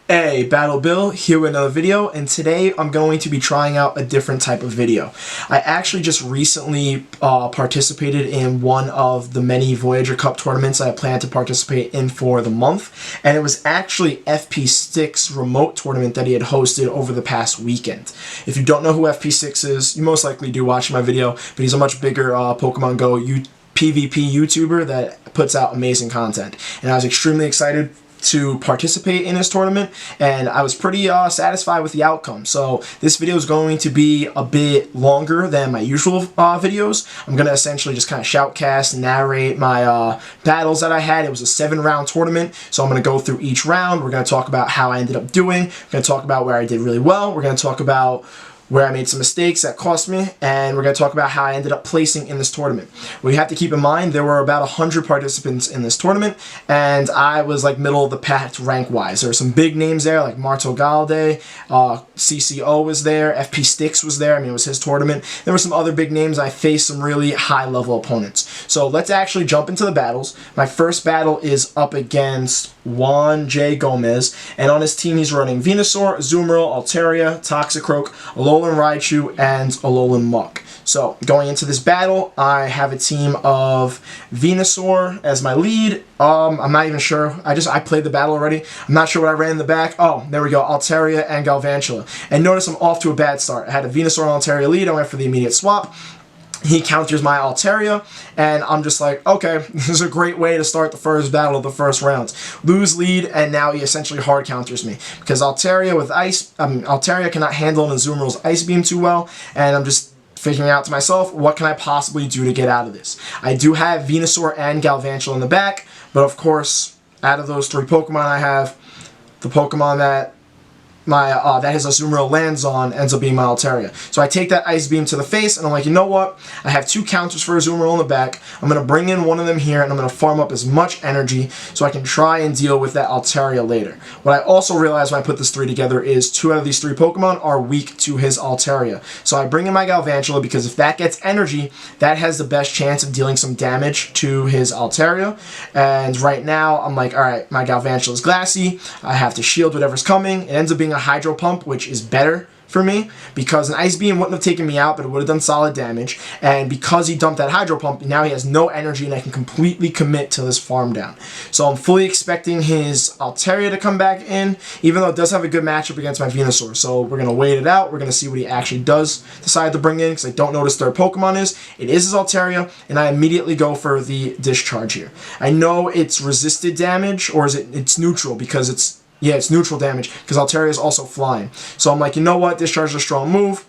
Hey, Battle Bill here with another video, and today I'm going to be trying out a different type of video. I actually just recently participated in one of the many Voyager Cup tournaments I plan to participate in for the month, and it was actually FPSticks remote tournament that he had hosted over the past weekend. If you don't know who FPSticks is, you most likely do watch my video, but he's a much bigger Pokemon Go PvP YouTuber that puts out amazing content, and I was extremely excited to participate in this tournament, and I was pretty satisfied with the outcome. So this video is going to be a bit longer than my usual videos. I'm going to essentially just kind of shoutcast, narrate my battles that I had. It was a 7-round tournament, so I'm going to go through each round. We're going to talk about how I ended up doing. We're going to talk about where I did really well. We're going to talk about where I made some mistakes that cost me, and we're going to talk about how I ended up placing in this tournament. We have to keep in mind there were about 100 participants in this tournament, and I was like middle of the pack rank-wise. There were some big names there like Marto Galde, CCO was there, FPSticks was there, I mean it was his tournament. There were some other big names. I faced some really high-level opponents. So let's actually jump into the battles. My first battle is up against Juan J. Gomez, and on his team he's running Venusaur, Azumarill, Altaria, Toxicroak, Alolan Raichu, and Alolan Muk. So going into this battle, I have a team of Venusaur as my lead. I'm not even sure. I played the battle already. I'm not sure what I ran in the back. Oh, there we go. Altaria and Galvantula. And notice I'm off to a bad start. I had a Venusaur and Altaria lead. I went for the immediate swap. He counters my Altaria, and I'm just like, okay, this is a great way to start the first battle of the first round. Lose lead, and now he essentially hard counters me. Because Altaria with Altaria cannot handle an Azumarill's Ice Beam too well, and I'm just figuring out to myself, what can I possibly do to get out of this? I do have Venusaur and Galvantula in the back, but of course, out of those 3 Pokemon I have, the Pokemon that that his Azumarill lands on ends up being my Altaria. So I take that Ice Beam to the face, and I'm like, you know what? I have 2 counters for Azumarill in the back. I'm going to bring in one of them here, and I'm going to farm up as much energy so I can try and deal with that Altaria later. What I also realized when I put this 3 together is 2 out of these 3 Pokemon are weak to his Altaria. So I bring in my Galvantula because if that gets energy, that has the best chance of dealing some damage to his Altaria. And right now, I'm like, alright, my Galvantula is glassy. I have to shield whatever's coming. It ends up being a Hydro Pump, which is better for me because an Ice Beam wouldn't have taken me out, but it would have done solid damage. And because he dumped that Hydro Pump, now he has no energy, and I can completely commit to this farm down. So I'm fully expecting his Altaria to come back in, even though it does have a good matchup against my Venusaur. So we're going to wait it out. We're going to see what he actually does decide to bring in, because I don't know what his third Pokemon is. It is his Altaria, and I immediately go for the Discharge here. I know it's resisted damage, or is it's neutral, because it's neutral damage, because Altaria is also flying. So I'm like, you know what? Discharge is a strong move.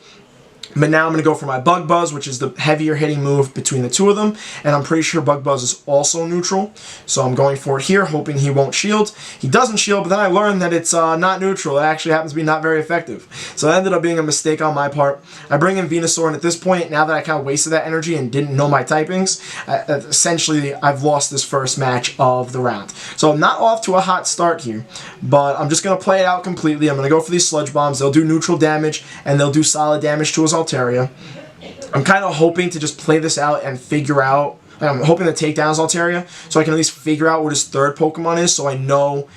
But now I'm going to go for my Bug Buzz, which is the heavier hitting move between the 2 of them. And I'm pretty sure Bug Buzz is also neutral. So I'm going for it here, hoping he won't shield. He doesn't shield, but then I learned that it's not neutral. It actually happens to be not very effective. So that ended up being a mistake on my part. I bring in Venusaur, and at this point, now that I kind of wasted that energy and didn't know my typings, essentially I've lost this first match of the round. So I'm not off to a hot start here, but I'm just going to play it out completely. I'm going to go for these Sludge Bombs. They'll do neutral damage, and they'll do solid damage to his Altaria. I'm kind of hoping to just play this out and figure out, I'm hoping to take down his Altaria so I can at least figure out what his third Pokemon is, so I know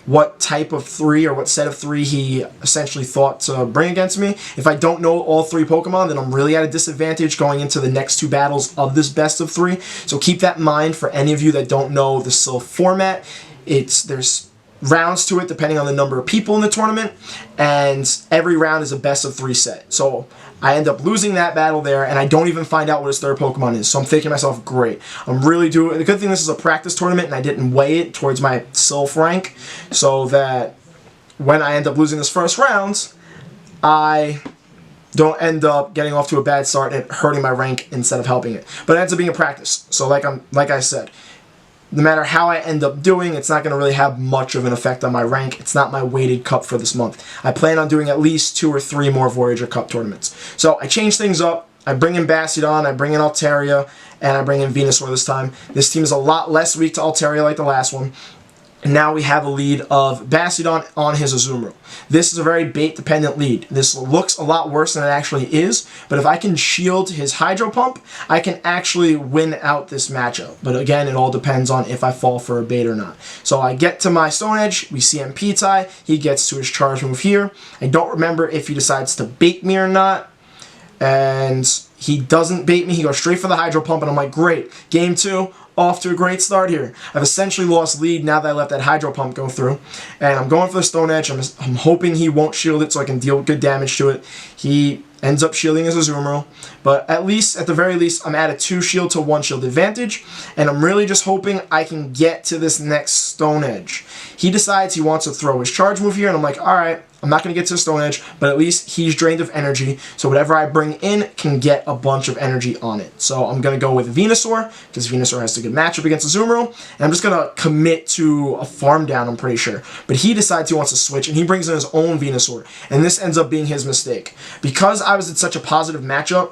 what type of 3 or what set of 3 he essentially thought to bring against me. If I don't know all 3 Pokemon, then I'm really at a disadvantage going into the next 2 battles of this best of 3. So keep that in mind for any of you that don't know the Silph format. There's rounds to it depending on the number of people in the tournament, and every round is a best of 3 set. So I end up losing that battle there, and I don't even find out what his third Pokemon is. So I'm thinking to myself, great. I'm really doing the good thing. This is a practice tournament, and I didn't weigh it towards my Silph rank, so that when I end up losing this first round, I don't end up getting off to a bad start and hurting my rank instead of helping it. But it ends up being a practice. So like I said, no matter how I end up doing, it's not going to really have much of an effect on my rank. It's not my weighted cup for this month. I plan on doing at least 2 or 3 more Voyager Cup tournaments. So I change things up. I bring in Bastiodon, I bring in Altaria, and I bring in Venusaur this time. This team is a lot less weak to Altaria like the last one. And now we have a lead of Bastiodon on his Azumarill. This is a very bait-dependent lead. This looks a lot worse than it actually is, but if I can shield his Hydro Pump, I can actually win out this matchup. But again, it all depends on if I fall for a bait or not. So I get to my Stone Edge, we CMP tie, he gets to his charge move here. I don't remember if he decides to bait me or not, and he doesn't bait me. He goes straight for the Hydro Pump, and I'm like, great, game 2. Off to a great start here. I've essentially lost lead now that I let that Hydro Pump go through. And I'm going for the Stone Edge. I'm hoping he won't shield it so I can deal good damage to it. He ends up shielding his Azumarill. But at the very least, I'm at a 2 shield to 1 shield advantage. And I'm really just hoping I can get to this next Stone Edge. He decides he wants to throw his charge move here. And I'm like, alright, I'm not going to get to the Stone Edge, but at least he's drained of energy, so whatever I bring in can get a bunch of energy on it. So I'm going to go with Venusaur, because Venusaur has a good matchup against Azumarill, and I'm just going to commit to a farm down, I'm pretty sure. But he decides he wants to switch, and he brings in his own Venusaur, and this ends up being his mistake. Because I was in such a positive matchup,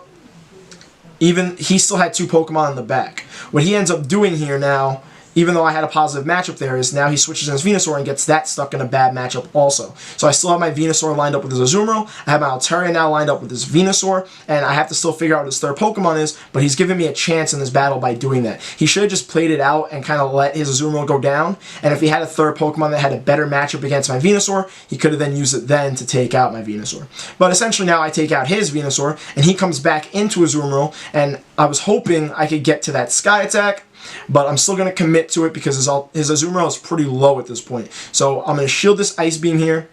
even he still had 2 Pokemon in the back. What he ends up doing here now, even though I had a positive matchup there, is now he switches in his Venusaur and gets that stuck in a bad matchup also. So I still have my Venusaur lined up with his Azumarill, I have my Altaria now lined up with his Venusaur, and I have to still figure out what his third Pokemon is, but he's giving me a chance in this battle by doing that. He should have just played it out and kind of let his Azumarill go down, and if he had a third Pokemon that had a better matchup against my Venusaur, he could have then used it then to take out my Venusaur. But essentially now I take out his Venusaur, and he comes back into Azumarill, and I was hoping I could get to that Sky Attack, but I'm still going to commit to it because his Azumarill is pretty low at this point. So I'm going to shield this Ice Beam here.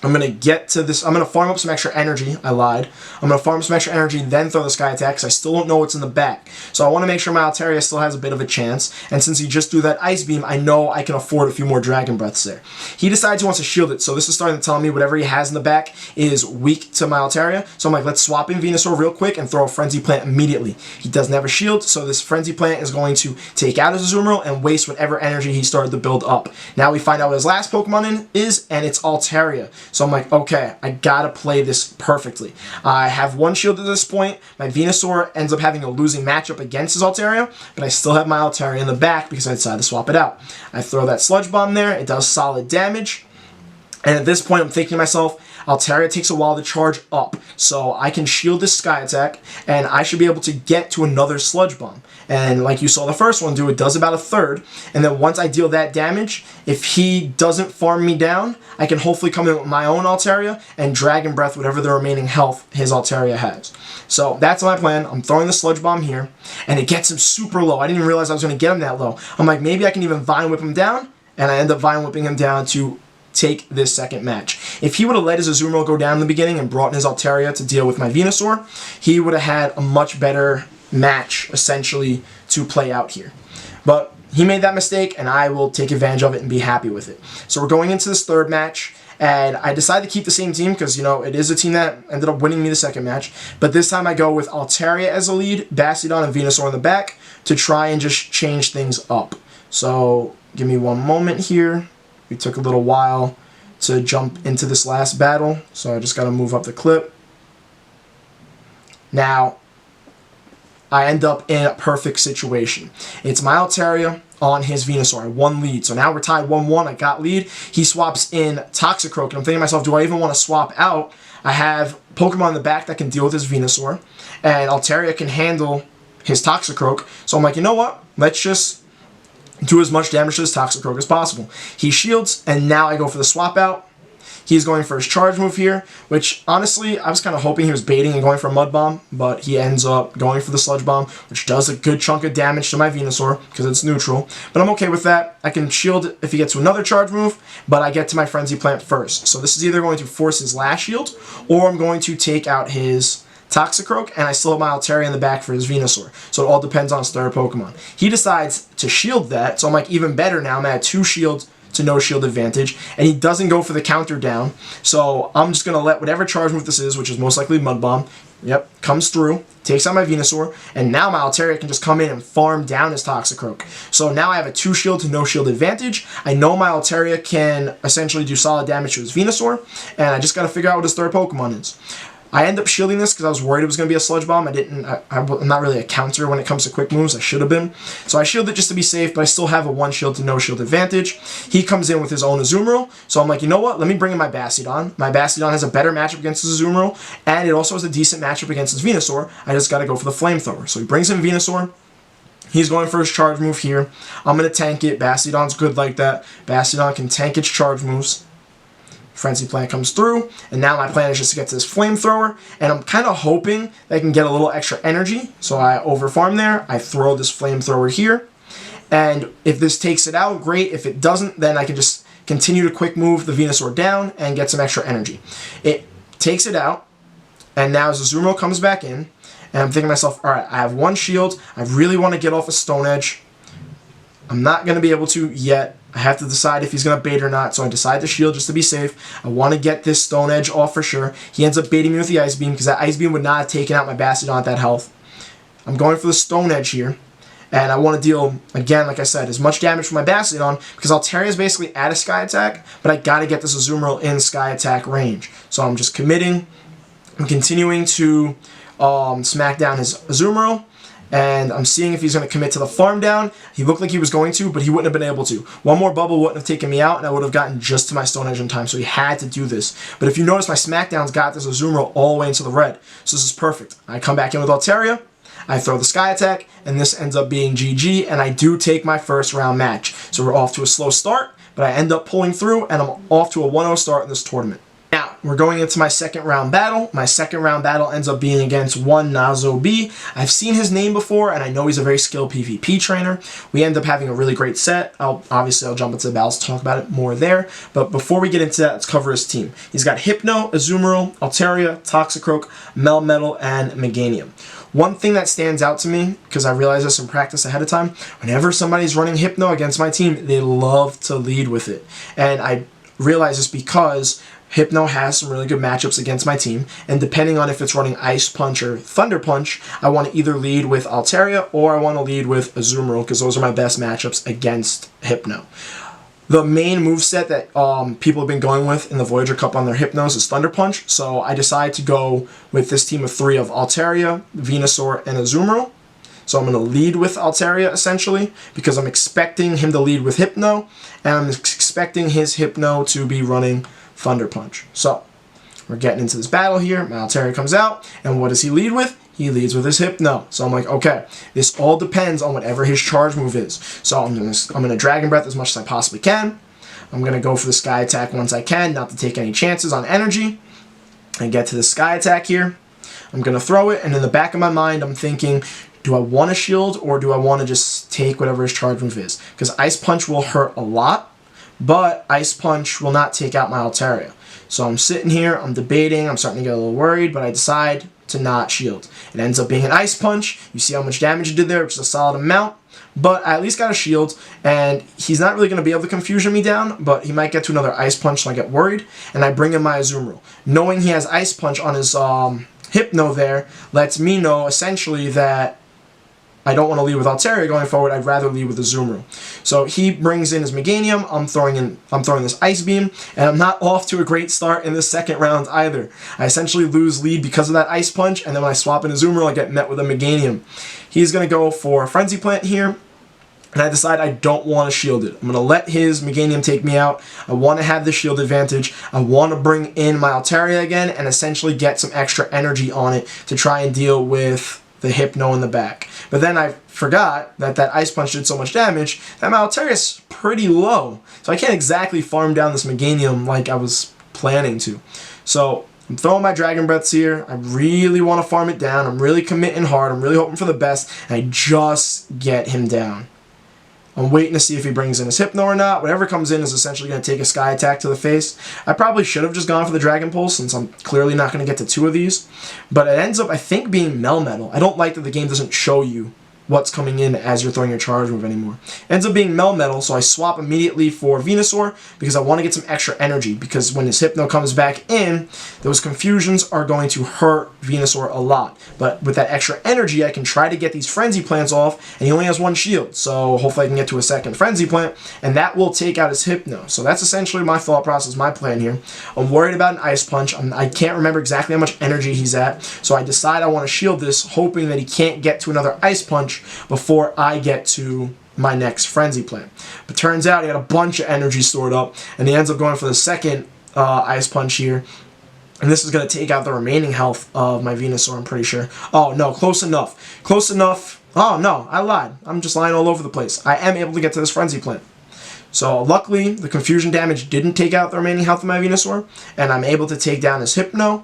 I'm going to get to this. I'm going to farm up some extra energy. I lied. I'm going to farm some extra energy, then throw the Sky Attack because I still don't know what's in the back. So I want to make sure my Altaria still has a bit of a chance. And since he just threw that Ice Beam, I know I can afford a few more Dragon Breaths there. He decides he wants to shield it. So this is starting to tell me whatever he has in the back is weak to my Altaria. So I'm like, let's swap in Venusaur real quick and throw a Frenzy Plant immediately. He doesn't have a shield, so this Frenzy Plant is going to take out his Azumarill and waste whatever energy he started to build up. Now we find out what his last Pokemon is, and it's Altaria. So I'm like, okay, I gotta play this perfectly. I have 1 shield at this point. My Venusaur ends up having a losing matchup against his Altaria, but I still have my Altaria in the back because I decided to swap it out. I throw that Sludge Bomb there. It does solid damage. And at this point, I'm thinking to myself, Altaria takes a while to charge up, so I can shield this Sky Attack, and I should be able to get to another Sludge Bomb. And like you saw the first one do, it does about a third, and then once I deal that damage, if he doesn't farm me down, I can hopefully come in with my own Altaria and Dragon Breath whatever the remaining health his Altaria has. So that's my plan. I'm throwing the Sludge Bomb here, and it gets him super low. I didn't even realize I was going to get him that low. I'm like, maybe I can even Vine Whip him down, and I end up Vine Whipping him down to take this second match. If he would have let his Azumarill go down in the beginning and brought in his Altaria to deal with my Venusaur, he would have had a much better match, essentially, to play out here. But he made that mistake, and I will take advantage of it and be happy with it. So we're going into this third match, and I decided to keep the same team because, you know, it is a team that ended up winning me the second match. But this time I go with Altaria as a lead, Bastiodon and Venusaur in the back to try and just change things up. So give me one moment here. It took a little while to jump into this last battle, so I just got to move up the clip. Now, I end up in a perfect situation. It's my Altaria on his Venusaur. I won lead, so now we're tied 1-1. I got lead. He swaps in Toxicroak, and I'm thinking to myself, do I even want to swap out? I have Pokemon in the back that can deal with his Venusaur, and Altaria can handle his Toxicroak, so I'm like, you know what? Let's just do as much damage to his Toxicroak as possible. He shields, and now I go for the swap out. He's going for his charge move here, which honestly, I was kind of hoping he was baiting and going for a Mud Bomb, but he ends up going for the Sludge Bomb, which does a good chunk of damage to my Venusaur because it's neutral. But I'm okay with that. I can shield if he gets to another charge move, but I get to my Frenzy Plant first. So this is either going to force his last shield, or I'm going to take out his Toxicroak, and I still have my Altaria in the back for his Venusaur. So it all depends on his third Pokemon. He decides to shield that, so I'm like, even better now. I'm at 2 shields to no shield advantage, and he doesn't go for the counter down. So I'm just going to let whatever charge move this is, which is most likely Mud Bomb, yep, comes through, takes out my Venusaur, and now my Altaria can just come in and farm down his Toxicroak. So now I have a 2 shield to no shield advantage. I know my Altaria can essentially do solid damage to his Venusaur, and I just got to figure out what his third Pokemon is. I end up shielding this because I was worried it was going to be a sludge bomb. I'm not really a counter when it comes to quick moves. I should have been. So I shielded just to be safe, but I still have a 1 shield to no shield advantage. He comes in with his own Azumarill. So I'm like, you know what? Let me bring in my Bastiodon. My Bastiodon has a better matchup against his Azumarill, and it also has a decent matchup against his Venusaur. I just got to go for the Flamethrower. So he brings in Venusaur. He's going for his charge move here. I'm going to tank it. Bastiodon's good like that. Bastiodon can tank its charge moves. Frenzy Plant comes through, and now my plan is just to get to this Flamethrower, and I'm kind of hoping that I can get a little extra energy, so I overfarm there, I throw this Flamethrower here, and if this takes it out, great. If it doesn't, then I can just continue to quick move the Venusaur down and get some extra energy. It takes it out, and now as the Azumarill comes back in, and I'm thinking to myself, alright, I have 1 shield, I really want to get off a Stone Edge. I'm not going to be able to yet. I have to decide if he's going to bait or not, so I decide to shield just to be safe. I want to get this Stone Edge off for sure. He ends up baiting me with the Ice Beam, because that Ice Beam would not have taken out my Bastiodon at that health. I'm going for the Stone Edge here, and I want to deal, again, like I said, as much damage for my Bastiodon, because Altaria is basically at a Sky Attack, but I got to get this Azumarill in Sky Attack range. So I'm just committing. I'm continuing to smack down his Azumarill. And I'm seeing if he's going to commit to the farm down. He looked like he was going to, but he wouldn't have been able to. 1 more bubble wouldn't have taken me out, and I would have gotten just to my Stone Edge in time, so he had to do this. But if you notice, my Smackdowns got this Azumarill all the way into the red. So this is perfect. I come back in with Altaria, I throw the Sky Attack, and this ends up being GG, and I do take my first round match. So we're off to a slow start, but I end up pulling through, and I'm off to a 1-0 start in this tournament. Now, we're going into my second round battle. My second round battle ends up being against one Nazo B. I've seen his name before, and I know he's a very skilled PvP trainer. We end up having a really great set. Obviously, I'll jump into the battles to talk about it more there. But before we get into that, let's cover his team. He's got Hypno, Azumarill, Altaria, Toxicroak, Melmetal, and Meganium. One thing that stands out to me, because I realized this in practice ahead of time, whenever somebody's running Hypno against my team, they love to lead with it. And I realize this because Hypno has some really good matchups against my team, and depending on if it's running Ice Punch or Thunder Punch, I want to either lead with Altaria or I want to lead with Azumarill, because those are my best matchups against Hypno. The main moveset that people have been going with in the Voyager Cup on their Hypnos is Thunder Punch, so I decided to go with this team of 3 of Altaria, Venusaur, and Azumarill. So I'm going to lead with Altaria, essentially, because I'm expecting him to lead with Hypno, and I'm expecting his Hypno to be running Thunder Punch. So we're getting into this battle here. My Altaria comes out, and what does he lead with? He leads with his Hypno. So I'm like, okay, this all depends on whatever his charge move is. So I'm gonna Dragon Breath as much as I possibly can. I'm gonna go for the Sky Attack once I can, not to take any chances on energy. And get to the Sky Attack here. I'm gonna throw it, and in the back of my mind, I'm thinking, do I want to shield, or do I want to just take whatever his charge move is? Because Ice Punch will hurt a lot, but Ice Punch will not take out my Altaria. So I'm sitting here, I'm debating, I'm starting to get a little worried, but I decide to not shield. It ends up being an Ice Punch. You see how much damage it did there, which is a solid amount, but I at least got a shield, and he's not really going to be able to confusion me down, but he might get to another Ice Punch, so I get worried, and I bring in my Azumarill. Knowing he has Ice Punch on his Hypno there lets me know, essentially, that I don't want to lead with Altaria going forward. I'd rather lead with Azumarill. So he brings in his Meganium. I'm throwing this Ice Beam, and I'm not off to a great start in the second round either. I essentially lose lead because of that Ice Punch, and then when I swap in Azumarill, I get met with a Meganium. He's going to go for Frenzy Plant here, and I decide I don't want to shield it. I'm going to let his Meganium take me out. I want to have the shield advantage. I want to bring in my Altaria again and essentially get some extra energy on it to try and deal with the Hypno in the back. But then I forgot that that Ice Punch did so much damage that my Altaria is pretty low. So I can't exactly farm down this Meganium like I was planning to. So I'm throwing my Dragon Breaths here. I really want to farm it down. I'm really committing hard. I'm really hoping for the best. And I just get him down. I'm waiting to see if he brings in his Hypno or not. Whatever comes in is essentially going to take a Sky Attack to the face. I probably should have just gone for the Dragon Pulse, since I'm clearly not going to get to 2 of these. But it ends up, I think, being Melmetal. I don't like that the game doesn't show you what's coming in as you're throwing your charge move anymore. Ends up being Melmetal, so I swap immediately for Venusaur because I want to get some extra energy, because when his Hypno comes back in, those confusions are going to hurt Venusaur a lot. But with that extra energy, I can try to get these Frenzy Plants off, and he only has one shield, so hopefully I can get to a second Frenzy Plant, and that will take out his Hypno. So that's essentially my thought process, my plan here. I'm worried about an Ice Punch. I can't remember exactly how much energy he's at, so I decide I want to shield this, hoping that he can't get to another Ice Punch before I get to my next Frenzy Plant. But turns out he had a bunch of energy stored up, and he ends up going for the second Ice Punch here. And this is going to take out the remaining health of my Venusaur, I'm pretty sure. Oh, no, close enough. Close enough. Oh, no, I lied. I'm just lying all over the place. I am able to get to this Frenzy Plant. So luckily, the confusion damage didn't take out the remaining health of my Venusaur, and I'm able to take down his Hypno.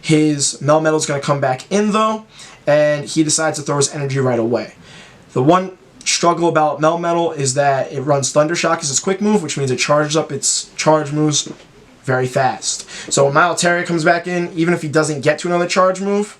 His Melmetal is going to come back in, though, and he decides to throw his energy right away. The one struggle about Melmetal is that it runs Thunder Shock as its quick move, which means it charges up its charge moves very fast. So when my Altaria comes back in, even if he doesn't get to another charge move,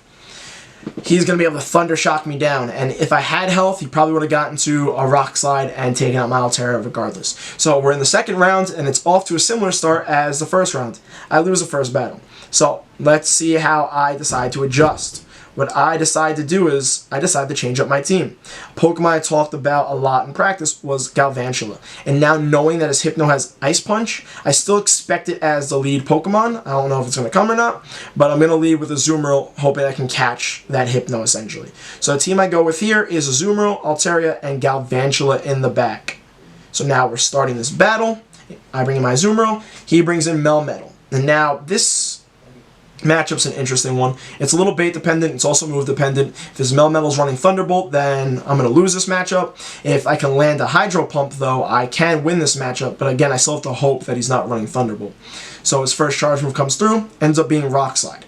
he's going to be able to Thunder Shock me down. And if I had health, he probably would have gotten to a Rock Slide and taken out my Altaria regardless. So we're in the second round, and it's off to a similar start as the first round. I lose the first battle. So let's see how I decide to adjust. What I decide to do is, I decide to change up my team. Pokemon I talked about a lot in practice was Galvantula. And now knowing that his Hypno has Ice Punch, I still expect it as the lead Pokemon. I don't know if it's going to come or not, but I'm going to lead with Azumarill, hoping I can catch that Hypno essentially. So the team I go with here is Azumarill, Altaria, and Galvantula in the back. So now we're starting this battle. I bring in my Azumarill, he brings in Melmetal. And now this matchup's an interesting one. It's a little bait dependent, it's also move dependent. If his Melmetal's running Thunderbolt, then I'm going to lose this matchup. If I can land a Hydro Pump, though, I can win this matchup, but again, I still have to hope that he's not running Thunderbolt. So his first charge move comes through, ends up being Rock Slide.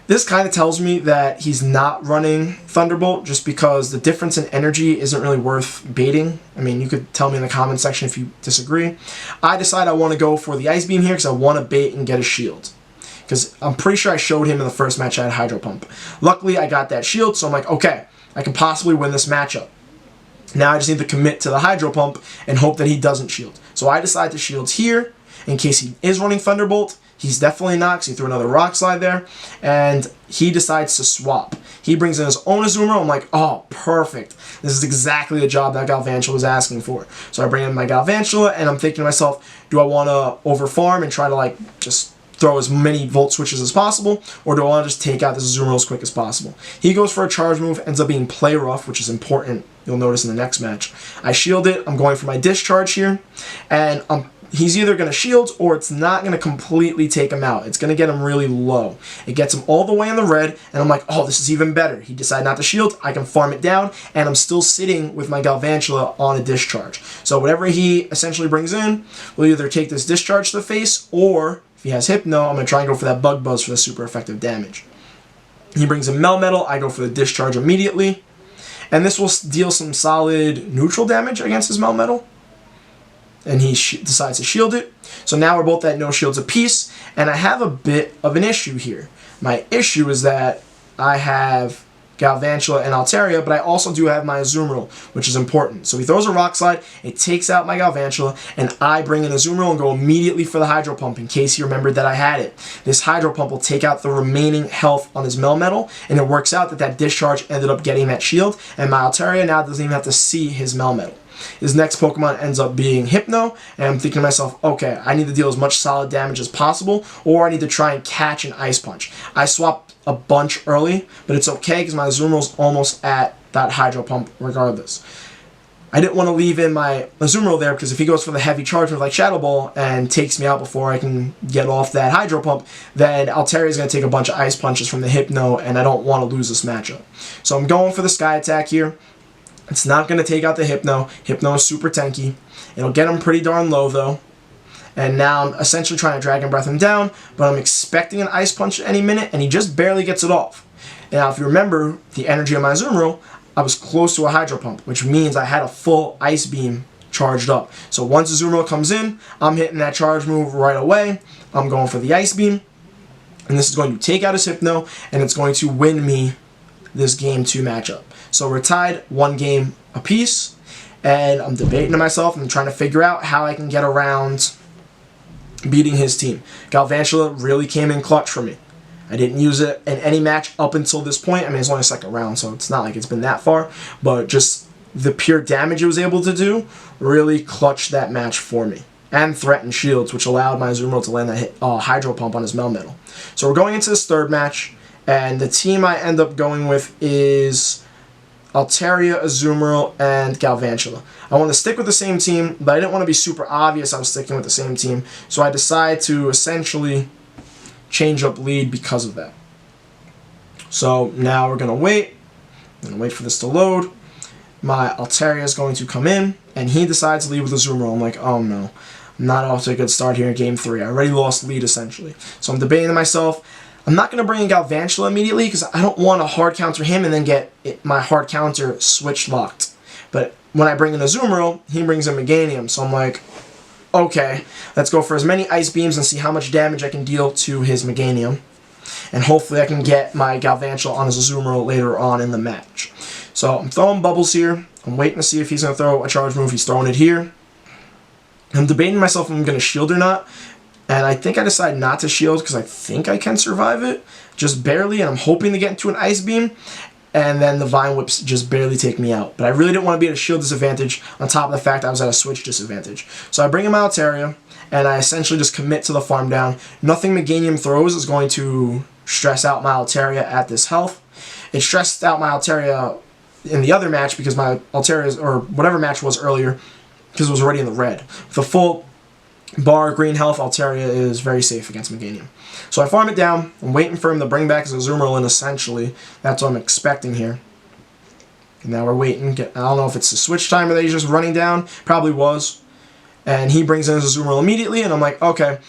This kind of tells me that he's not running Thunderbolt just because the difference in energy isn't really worth baiting. I mean, you could tell me in the comment section if you disagree. I decide I want to go for the Ice Beam here because I want to bait and get a shield. Because I'm pretty sure I showed him in the first match I had Hydro Pump. Luckily, I got that shield, so I'm like, okay, I can possibly win this matchup. Now I just need to commit to the Hydro Pump and hope that he doesn't shield. So I decide to shield here in case he is running Thunderbolt. He's definitely not, because he threw another Rock Slide there. And he decides to swap. He brings in his own Azumarill. I'm like, oh, perfect. This is exactly the job that Galvantula was asking for. So I bring in my Galvantula, and I'm thinking to myself, do I want to overfarm and try to, like, just throw as many Volt Switches as possible, or do I want to just take out this Azumarill as quick as possible? He goes for a charge move, ends up being Play Rough, which is important. You'll notice in the next match. I shield it. I'm going for my Discharge here, and he's either going to shield or it's not going to completely take him out. It's going to get him really low. It gets him all the way in the red, and I'm like, oh, this is even better. He decided not to shield. I can farm it down, and I'm still sitting with my Galvantula on a Discharge. So whatever he essentially brings in, we'll either take this Discharge to the face, or if he has Hypno, I'm going to try and go for that Bug Buzz for the super effective damage. He brings in Melmetal, I go for the Discharge immediately, and this will deal some solid neutral damage against his Melmetal. And he decides to shield it. So now we're both at no shields apiece, and I have a bit of an issue here. My issue is that I have Galvantula and Altaria, but I also do have my Azumarill, which is important. So he throws a Rock Slide, it takes out my Galvantula, and I bring in Azumarill and go immediately for the Hydro Pump in case he remembered that I had it. This Hydro Pump will take out the remaining health on his Melmetal, and it works out that that Discharge ended up getting that shield, and my Altaria now doesn't even have to see his Melmetal. His next Pokemon ends up being Hypno, and I'm thinking to myself, okay, I need to deal as much solid damage as possible, or I need to try and catch an Ice Punch. I swapped a bunch early, but it's okay because my Azumarill's almost at that Hydro Pump regardless. I didn't want to leave in my Azumarill there because if he goes for the heavy charge with like Shadow Ball and takes me out before I can get off that Hydro Pump, then Altaria is going to take a bunch of Ice Punches from the Hypno, and I don't want to lose this matchup. So I'm going for the Sky Attack here. It's not going to take out the Hypno. Hypno is super tanky. It'll get him pretty darn low, though. And now I'm essentially trying to Dragon Breath him down, but I'm expecting an Ice Punch at any minute, and he just barely gets it off. Now, if you remember the energy of my Azumarill, I was close to a Hydro Pump, which means I had a full Ice Beam charged up. So once Azumarill comes in, I'm hitting that charge move right away. I'm going for the Ice Beam, and this is going to take out his Hypno, and it's going to win me this Game 2 matchup. So we're tied 1 game apiece, and I'm debating to myself and trying to figure out how I can get around beating his team. Galvantula really came in clutch for me. I didn't use it in any match up until this point. I mean, it's only the 2nd round, so it's not like it's been that far, but just the pure damage it was able to do really clutched that match for me. And threatened shields, which allowed my Azumarill to land that Hydro Pump on his Melmetal. So we're going into this 3rd match, and the team I end up going with is Altaria, Azumarill, and Galvantula. I want to stick with the same team, but I didn't want to be super obvious I was sticking with the same team, so I decided to essentially change up lead because of that. So now we're going to wait. I'm going to wait for this to load. My Altaria is going to come in, and he decides to lead with Azumarill. I'm like, oh no. I'm not off to a good start here in Game 3. I already lost lead, essentially. So I'm debating to myself, I'm not going to bring in Galvantula immediately because I don't want to hard counter him and then get my hard counter switch locked. But when I bring in Azumarill, he brings in Meganium. So I'm like, okay, let's go for as many Ice Beams and see how much damage I can deal to his Meganium. And hopefully I can get my Galvantula on his Azumarill later on in the match. So I'm throwing bubbles here. I'm waiting to see if he's going to throw a charge move. He's throwing it here. I'm debating myself if I'm going to shield or not. And I think I decided not to shield because I think I can survive it. Just barely. And I'm hoping to get into an Ice Beam. And then the Vine Whips just barely take me out. But I really didn't want to be at a shield disadvantage on top of the fact I was at a switch disadvantage. So I bring in my Altaria. And I essentially just commit to the farm down. Nothing Meganium throws is going to stress out my Altaria at this health. It stressed out my Altaria in the other match because my Altaria, or whatever match was earlier, because it was already in the red. With a full bar green health, Altaria is very safe against Meganium. So I farm it down. I'm waiting for him to bring back his Azumarill in, essentially. That's what I'm expecting here. And now we're waiting. I don't know if it's the switch timer that he's just running down. Probably was. And he brings in his Azumarill immediately, and I'm like, okay,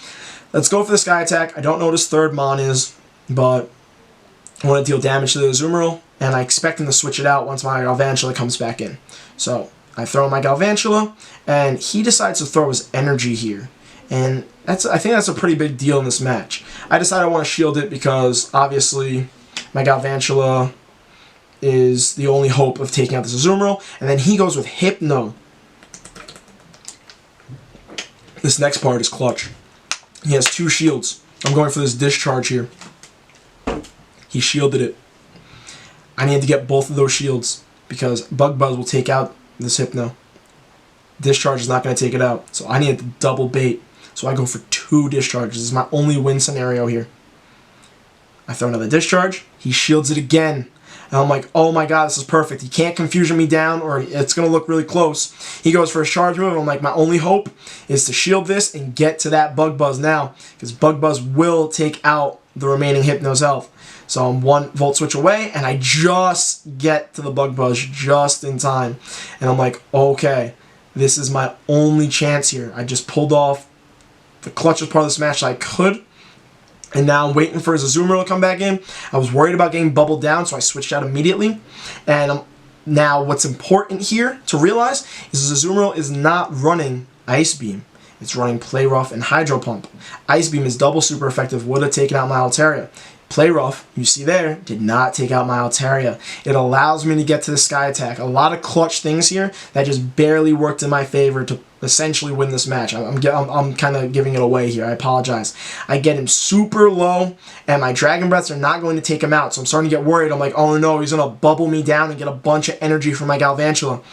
let's go for the Sky Attack. I don't know what his 3rd Mon is, but I want to deal damage to the Azumarill, and I expect him to switch it out once my Galvantula comes back in. So I throw my Galvantula, and he decides to throw his energy here. And I think that's a pretty big deal in this match. I decided I want to shield it because, obviously, my Galvantula is the only hope of taking out this Azumarill. And then he goes with Hypno. This next part is clutch. He has 2 shields. I'm going for this discharge here. He shielded it. I need to get both of those shields because Bug Buzz will take out this Hypno. Discharge is not going to take it out, so I need to double bait. So I go for 2 discharges. This is my only win scenario here. I throw another discharge. He shields it again. And I'm like, oh my god, this is perfect. He can't confusion me down or it's going to look really close. He goes for a charge move. And I'm like, my only hope is to shield this and get to that Bug Buzz now. Because Bug Buzz will take out the remaining Hypno's health. So I'm 1 Volt Switch away, and I just get to the Bug Buzz just in time. And I'm like, okay, this is my only chance here. I just pulled off the clutchest part of this match I could. And now I'm waiting for his Azumarill to come back in. I was worried about getting bubbled down, so I switched out immediately. And now what's important here to realize is his Azumarill is not running Ice Beam. It's running Play Rough and Hydro Pump. Ice Beam is double super effective, would have taken out my Altaria. Play Rough, you see there, did not take out my Altaria. It allows me to get to the Sky Attack. A lot of clutch things here that just barely worked in my favor to essentially win this match. I'm kind of giving it away here. I apologize. I get him super low, and my Dragon Breaths are not going to take him out, so I'm starting to get worried. I'm like, oh no, he's going to bubble me down and get a bunch of energy from my Galvantula.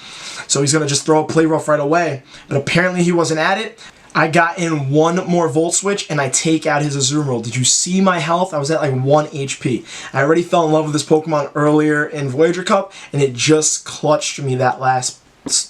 So he's going to just throw a Play Rough right away. But apparently he wasn't at it. I got in 1 more Volt Switch, and I take out his Azumarill. Did you see my health? I was at like 1 HP. I already fell in love with this Pokemon earlier in Voyager Cup, and it just clutched me that last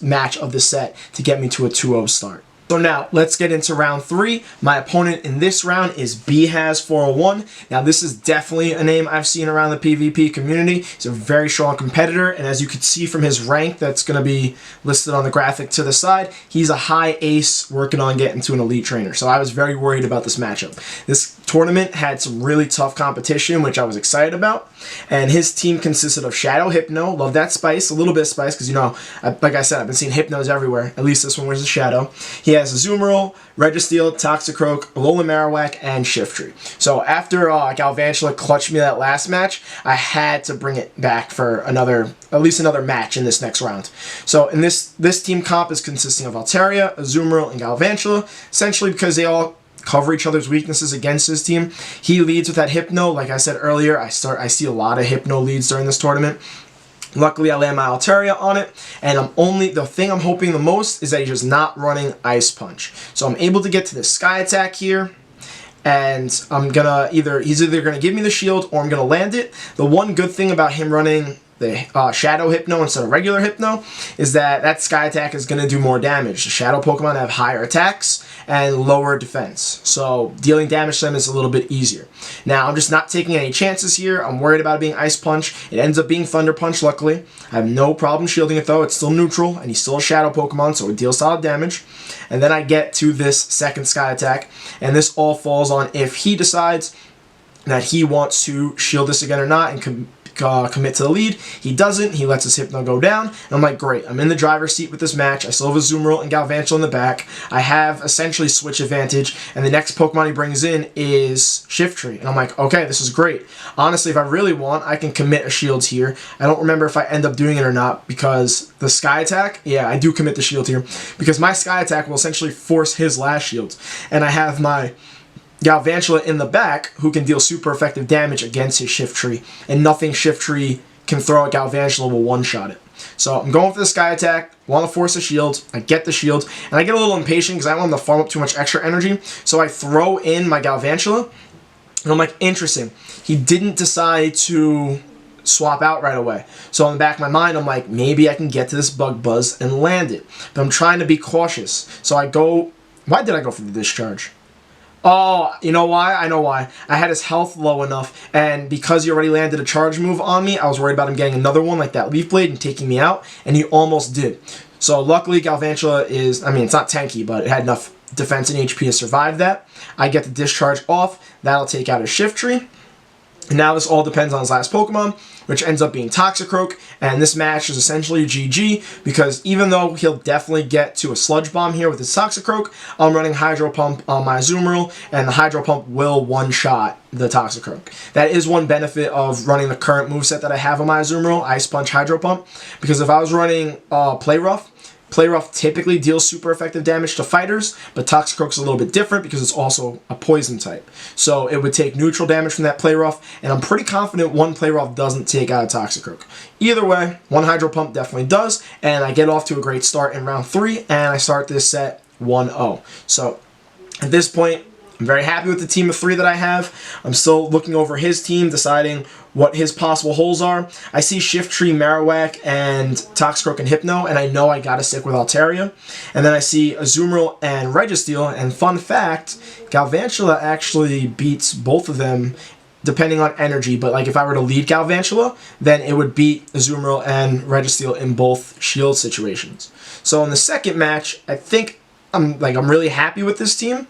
match of the set to get me to a 2-0 start. So now, let's get into round 3. My opponent in this round is BHAZ401. Now, this is definitely a name I've seen around the PvP community. He's a very strong competitor, and as you can see from his rank that's going to be listed on the graphic to the side, he's a high ace working on getting to an elite trainer. So I was very worried about this matchup. This tournament had some really tough competition, which I was excited about. And his team consisted of Shadow Hypno, love that spice, a little bit of spice, because, you know, like I said, I've been seeing Hypnos everywhere. At least this one was a Shadow. He has Azumarill, Registeel, Toxicroak, Alola Marowak, and Shiftry. So after Galvantula clutched me that last match, I had to bring it back for at least another match in this next round. So in this team comp is consisting of Altaria, Azumarill, and Galvantula, essentially because they all cover each other's weaknesses against his team. He leads with that Hypno. Like I said earlier, I see a lot of Hypno leads during this tournament. Luckily, I land my Altaria on it, and the thing I'm hoping the most is that he's just not running Ice Punch. So I'm able to get to the Sky Attack here, and he's either gonna give me the shield or I'm gonna land it. The one good thing about him running the Shadow Hypno instead of regular Hypno is that Sky Attack is going to do more damage. The Shadow Pokemon have higher attacks and lower defense, so dealing damage to them is a little bit easier. Now, I'm just not taking any chances here. I'm worried about it being Ice Punch. It ends up being Thunder Punch, luckily. I have no problem shielding it, though. It's still neutral, and he's still a Shadow Pokemon, so it deals solid damage. And then I get to this second Sky Attack, and this all falls on if he decides that he wants to shield this again or not and commit to the lead. He doesn't. He lets his Hypno go down. And I'm like, great. I'm in the driver's seat with this match. I still have Azumarill and Galvantula in the back. I have essentially switch advantage. And the next Pokemon he brings in is Shiftry. And I'm like, okay, this is great. Honestly, if I really want, I can commit a shield here. I don't remember if I end up doing it or not because the Sky Attack, yeah, I do commit the shield here because my Sky Attack will essentially force his last shield. And I have my Galvantula in the back, who can deal super effective damage against his Shiftry, and nothing Shiftry can throw at Galvantula will one-shot it. So I'm going for the Sky Attack, want to force a shield, I get the shield, and I get a little impatient because I don't want to farm up too much extra energy, so I throw in my Galvantula, and I'm like, interesting, he didn't decide to swap out right away. So in the back of my mind, I'm like, maybe I can get to this Bug Buzz and land it, but I'm trying to be cautious. So why did I go for the Discharge? Oh, you know why? I know why. I had his health low enough, and because he already landed a charge move on me, I was worried about him getting another one like that Leaf Blade and taking me out, and he almost did. So luckily, Galvantula is, I mean, it's not tanky, but it had enough defense and HP to survive that. I get the Discharge off. That'll take out his Shiftry. And now this all depends on his last Pokemon, which ends up being Toxicroak, and this match is essentially GG, because even though he'll definitely get to a Sludge Bomb here with his Toxicroak, I'm running Hydro Pump on my Azumarill, and the Hydro Pump will one-shot the Toxicroak. That is one benefit of running the current moveset that I have on my Azumarill, Ice Punch, Hydro Pump, because if I was running Play Rough typically deals super effective damage to fighters, but Toxicroak's a little bit different because it's also a poison type. So it would take neutral damage from that Play Rough, and I'm pretty confident one Play Rough doesn't take out a Toxicroak. Either way, one Hydro Pump definitely does, and I get off to a great start in round 3, and I start this set 1-0. So at this point, I'm very happy with the team of 3 that I have. I'm still looking over his team, deciding what his possible holes are. I see Shiftry, Marowak, and Toxicroak and Hypno, and I know I gotta stick with Altaria. And then I see Azumarill and Registeel, and fun fact, Galvantula actually beats both of them depending on energy, but like if I were to lead Galvantula, then it would beat Azumarill and Registeel in both shield situations. So in the second match, I think I'm really happy with this team.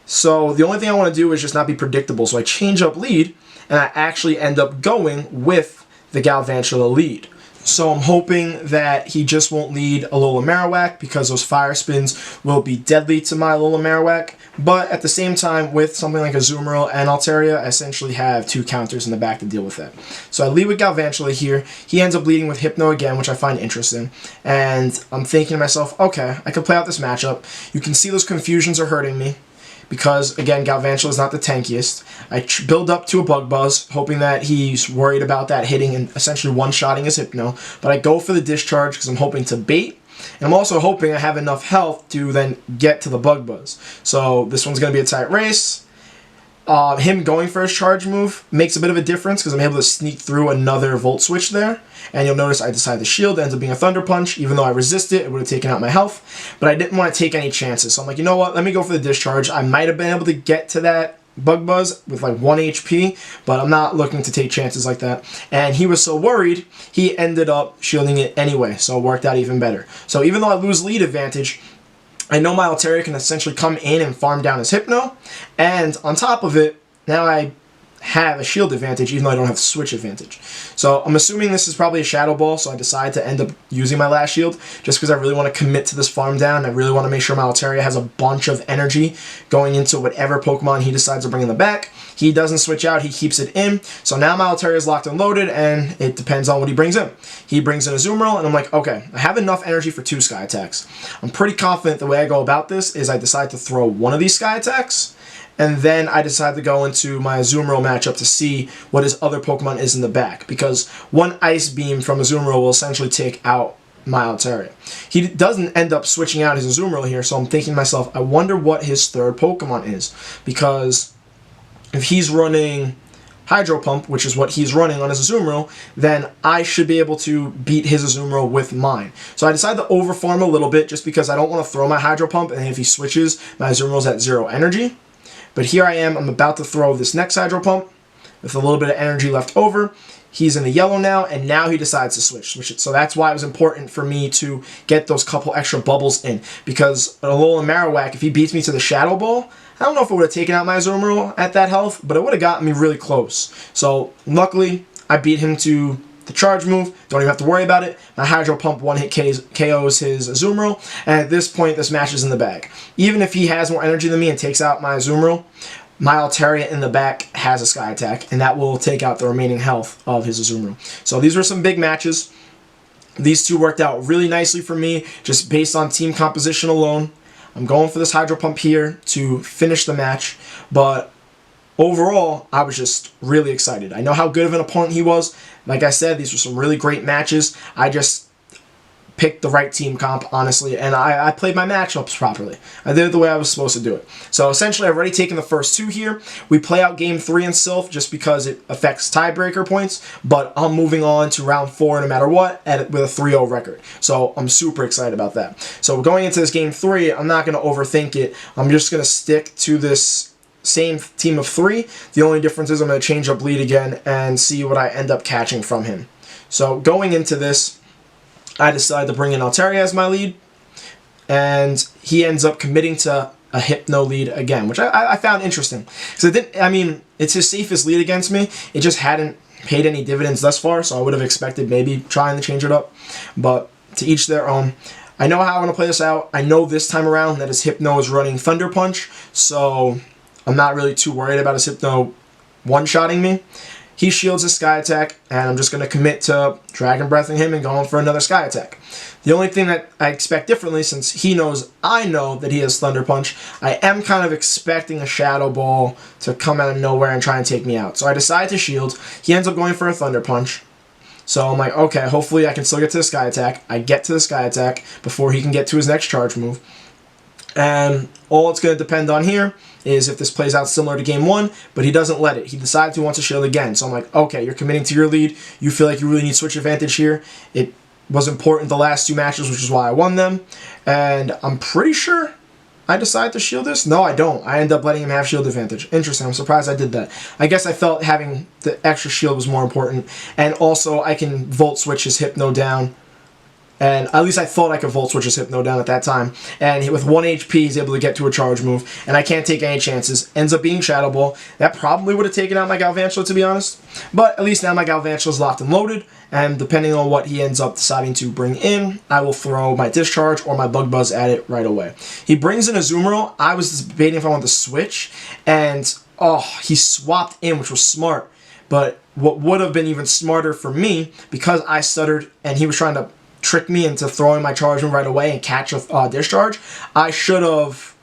So the only thing I want to do is just not be predictable. So I change up lead, and I actually end up going with the Galvantula lead. So I'm hoping that he just won't lead Alola Marowak because those Fire Spins will be deadly to my Alola Marowak. But at the same time, with something like Azumarill and Altaria, I essentially have 2 counters in the back to deal with that. So I lead with Galvantula here. He ends up leading with Hypno again, which I find interesting. And I'm thinking to myself, okay, I could play out this matchup. You can see those confusions are hurting me, because, again, Galvantula is not the tankiest. I build up to a Bug Buzz, hoping that he's worried about that hitting and essentially one-shotting his Hypno. But I go for the Discharge because I'm hoping to bait. And I'm also hoping I have enough health to then get to the Bug Buzz. So this one's going to be a tight race. Him going for his charge move makes a bit of a difference because I'm able to sneak through another Volt Switch there. And you'll notice I decide the shield ends up being a Thunder Punch. Even though I resisted it would have taken out my health. But I didn't want to take any chances. So I'm like, you know what? Let me go for the Discharge. I might have been able to get to that Bug Buzz with like 1 HP. But I'm not looking to take chances like that. And he was so worried, he ended up shielding it anyway. So it worked out even better. So even though I lose lead advantage, I know my Altaria can essentially come in and farm down his Hypno, and on top of it, now I have a shield advantage even though I don't have the switch advantage. So I'm assuming this is probably a Shadow Ball, so I decide to end up using my last shield just because I really want to commit to this farm down. I really want to make sure my Altaria has a bunch of energy going into whatever Pokemon he decides to bring in the back. He doesn't switch out, he keeps it in. So now my Altaria is locked and loaded, and it depends on what he brings in. He brings in a Azumarill, and I'm like, okay, I have enough energy for 2 Sky Attacks. I'm pretty confident the way I go about this is I decide to throw one of these Sky Attacks, and then I decide to go into my Azumarill matchup to see what his other Pokemon is in the back, because one Ice Beam from Azumarill will essentially take out my Altaria. He doesn't end up switching out his Azumarill here, so I'm thinking to myself, I wonder what his third Pokemon is, because if he's running Hydro Pump, which is what he's running on his Azumarill, then I should be able to beat his Azumarill with mine. So I decided to overfarm a little bit just because I don't want to throw my Hydro Pump, and if he switches, my Azumarill's at 0 energy. But here I am, I'm about to throw this next Hydro Pump with a little bit of energy left over. He's in the yellow now, and now he decides to switch it. So that's why it was important for me to get those couple extra bubbles in, because Alolan Marowak, if he beats me to the Shadow Ball, I don't know if it would have taken out my Azumarill at that health, but it would have gotten me really close. So luckily, I beat him to the charge move. Don't even have to worry about it. My Hydro Pump one-hit KOs his Azumarill, and at this point, this match is in the bag. Even if he has more energy than me and takes out my Azumarill, my Altaria in the back has a Sky Attack, and that will take out the remaining health of his Azumarill. So these were some big matches. These two worked out really nicely for me, just based on team composition alone. I'm going for this Hydro Pump here to finish the match, but overall, I was just really excited. I know how good of an opponent he was. Like I said, these were some really great matches. I just picked the right team comp, honestly, and I played my matchups properly. I did it the way I was supposed to do it. So essentially, I've already taken the first 2 here. We play out Game 3 in Silph just because it affects tiebreaker points, but I'm moving on to round 4 no matter what with a 3-0 record. So I'm super excited about that. So going into this Game 3, I'm not going to overthink it. I'm just going to stick to this same team of 3. The only difference is I'm going to change up lead again and see what I end up catching from him. So going into this, I decided to bring in Altaria as my lead, and he ends up committing to a Hypno lead again, which I found interesting. Because it's his safest lead against me. It just hadn't paid any dividends thus far, so I would have expected maybe trying to change it up. But to each their own. I know how I want to play this out. I know this time around that his Hypno is running Thunder Punch, so I'm not really too worried about his Hypno one-shotting me. He shields his Sky Attack, and I'm just going to commit to Dragon Breathing him and going for another Sky Attack. The only thing that I expect differently, since he knows I know that he has Thunder Punch, I am kind of expecting a Shadow Ball to come out of nowhere and try and take me out. So I decide to shield. He ends up going for a Thunder Punch. So I'm like, okay, hopefully I can still get to the Sky Attack. I get to the Sky Attack before he can get to his next charge move. And all it's going to depend on here is if this plays out similar to Game 1, but he doesn't let it. He decides he wants to shield again. So I'm like, okay, you're committing to your lead. You feel like you really need switch advantage here. It was important the last 2 matches, which is why I won them. And I'm pretty sure I decide to shield this. No, I don't. I end up letting him have shield advantage. Interesting. I'm surprised I did that. I guess I felt having the extra shield was more important. And also, I can Volt Switch his Hypno down. And at least I thought I could Volt Switch his Hypno down at that time. And with 1 HP, he's able to get to a charge move. And I can't take any chances. Ends up being Shadow Ball. That probably would have taken out my Galvantula, to be honest. But at least now my Galvantula is locked and loaded. And depending on what he ends up deciding to bring in, I will throw my Discharge or my Bug Buzz at it right away. He brings in a Azumarill. I was debating if I wanted to switch. And, oh, he swapped in, which was smart. But what would have been even smarter for me, because I stuttered and he was trying to trick me into throwing my charge move right away and catch a Discharge, I should have,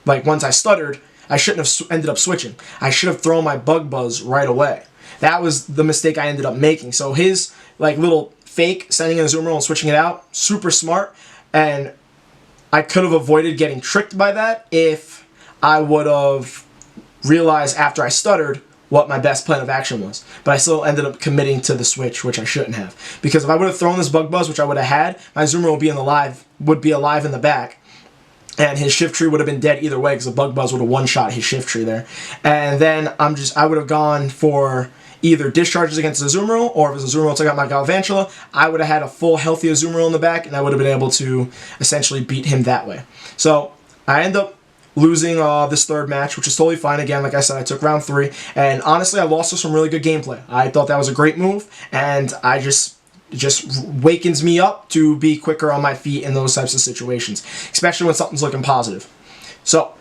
like, once I stuttered, I shouldn't have ended up switching. I should have thrown my Bug Buzz right away. That was the mistake I ended up making. So his, like, little fake sending in a Azumarill and switching it out, super smart, and I could have avoided getting tricked by that if I would have realized after I stuttered what my best plan of action was. But I still ended up committing to the switch, which I shouldn't have. Because if I would have thrown this Bug Buzz, which I would have had, my Azumarill would be alive in the back. And his Shift Tree would have been dead either way, because the Bug Buzz would have one-shot his Shift Tree there. And then I would have gone for either Discharges against Azumarill, or if Azumarill took out my Galvantula, I would have had a full healthy Azumarill in the back, and I would have been able to essentially beat him that way. So I end up losing this third match, which is totally fine. Again, like I said, I took round 3, and honestly, I lost to some really good gameplay. I thought that was a great move, and it just wakens me up to be quicker on my feet in those types of situations, especially when something's looking positive. So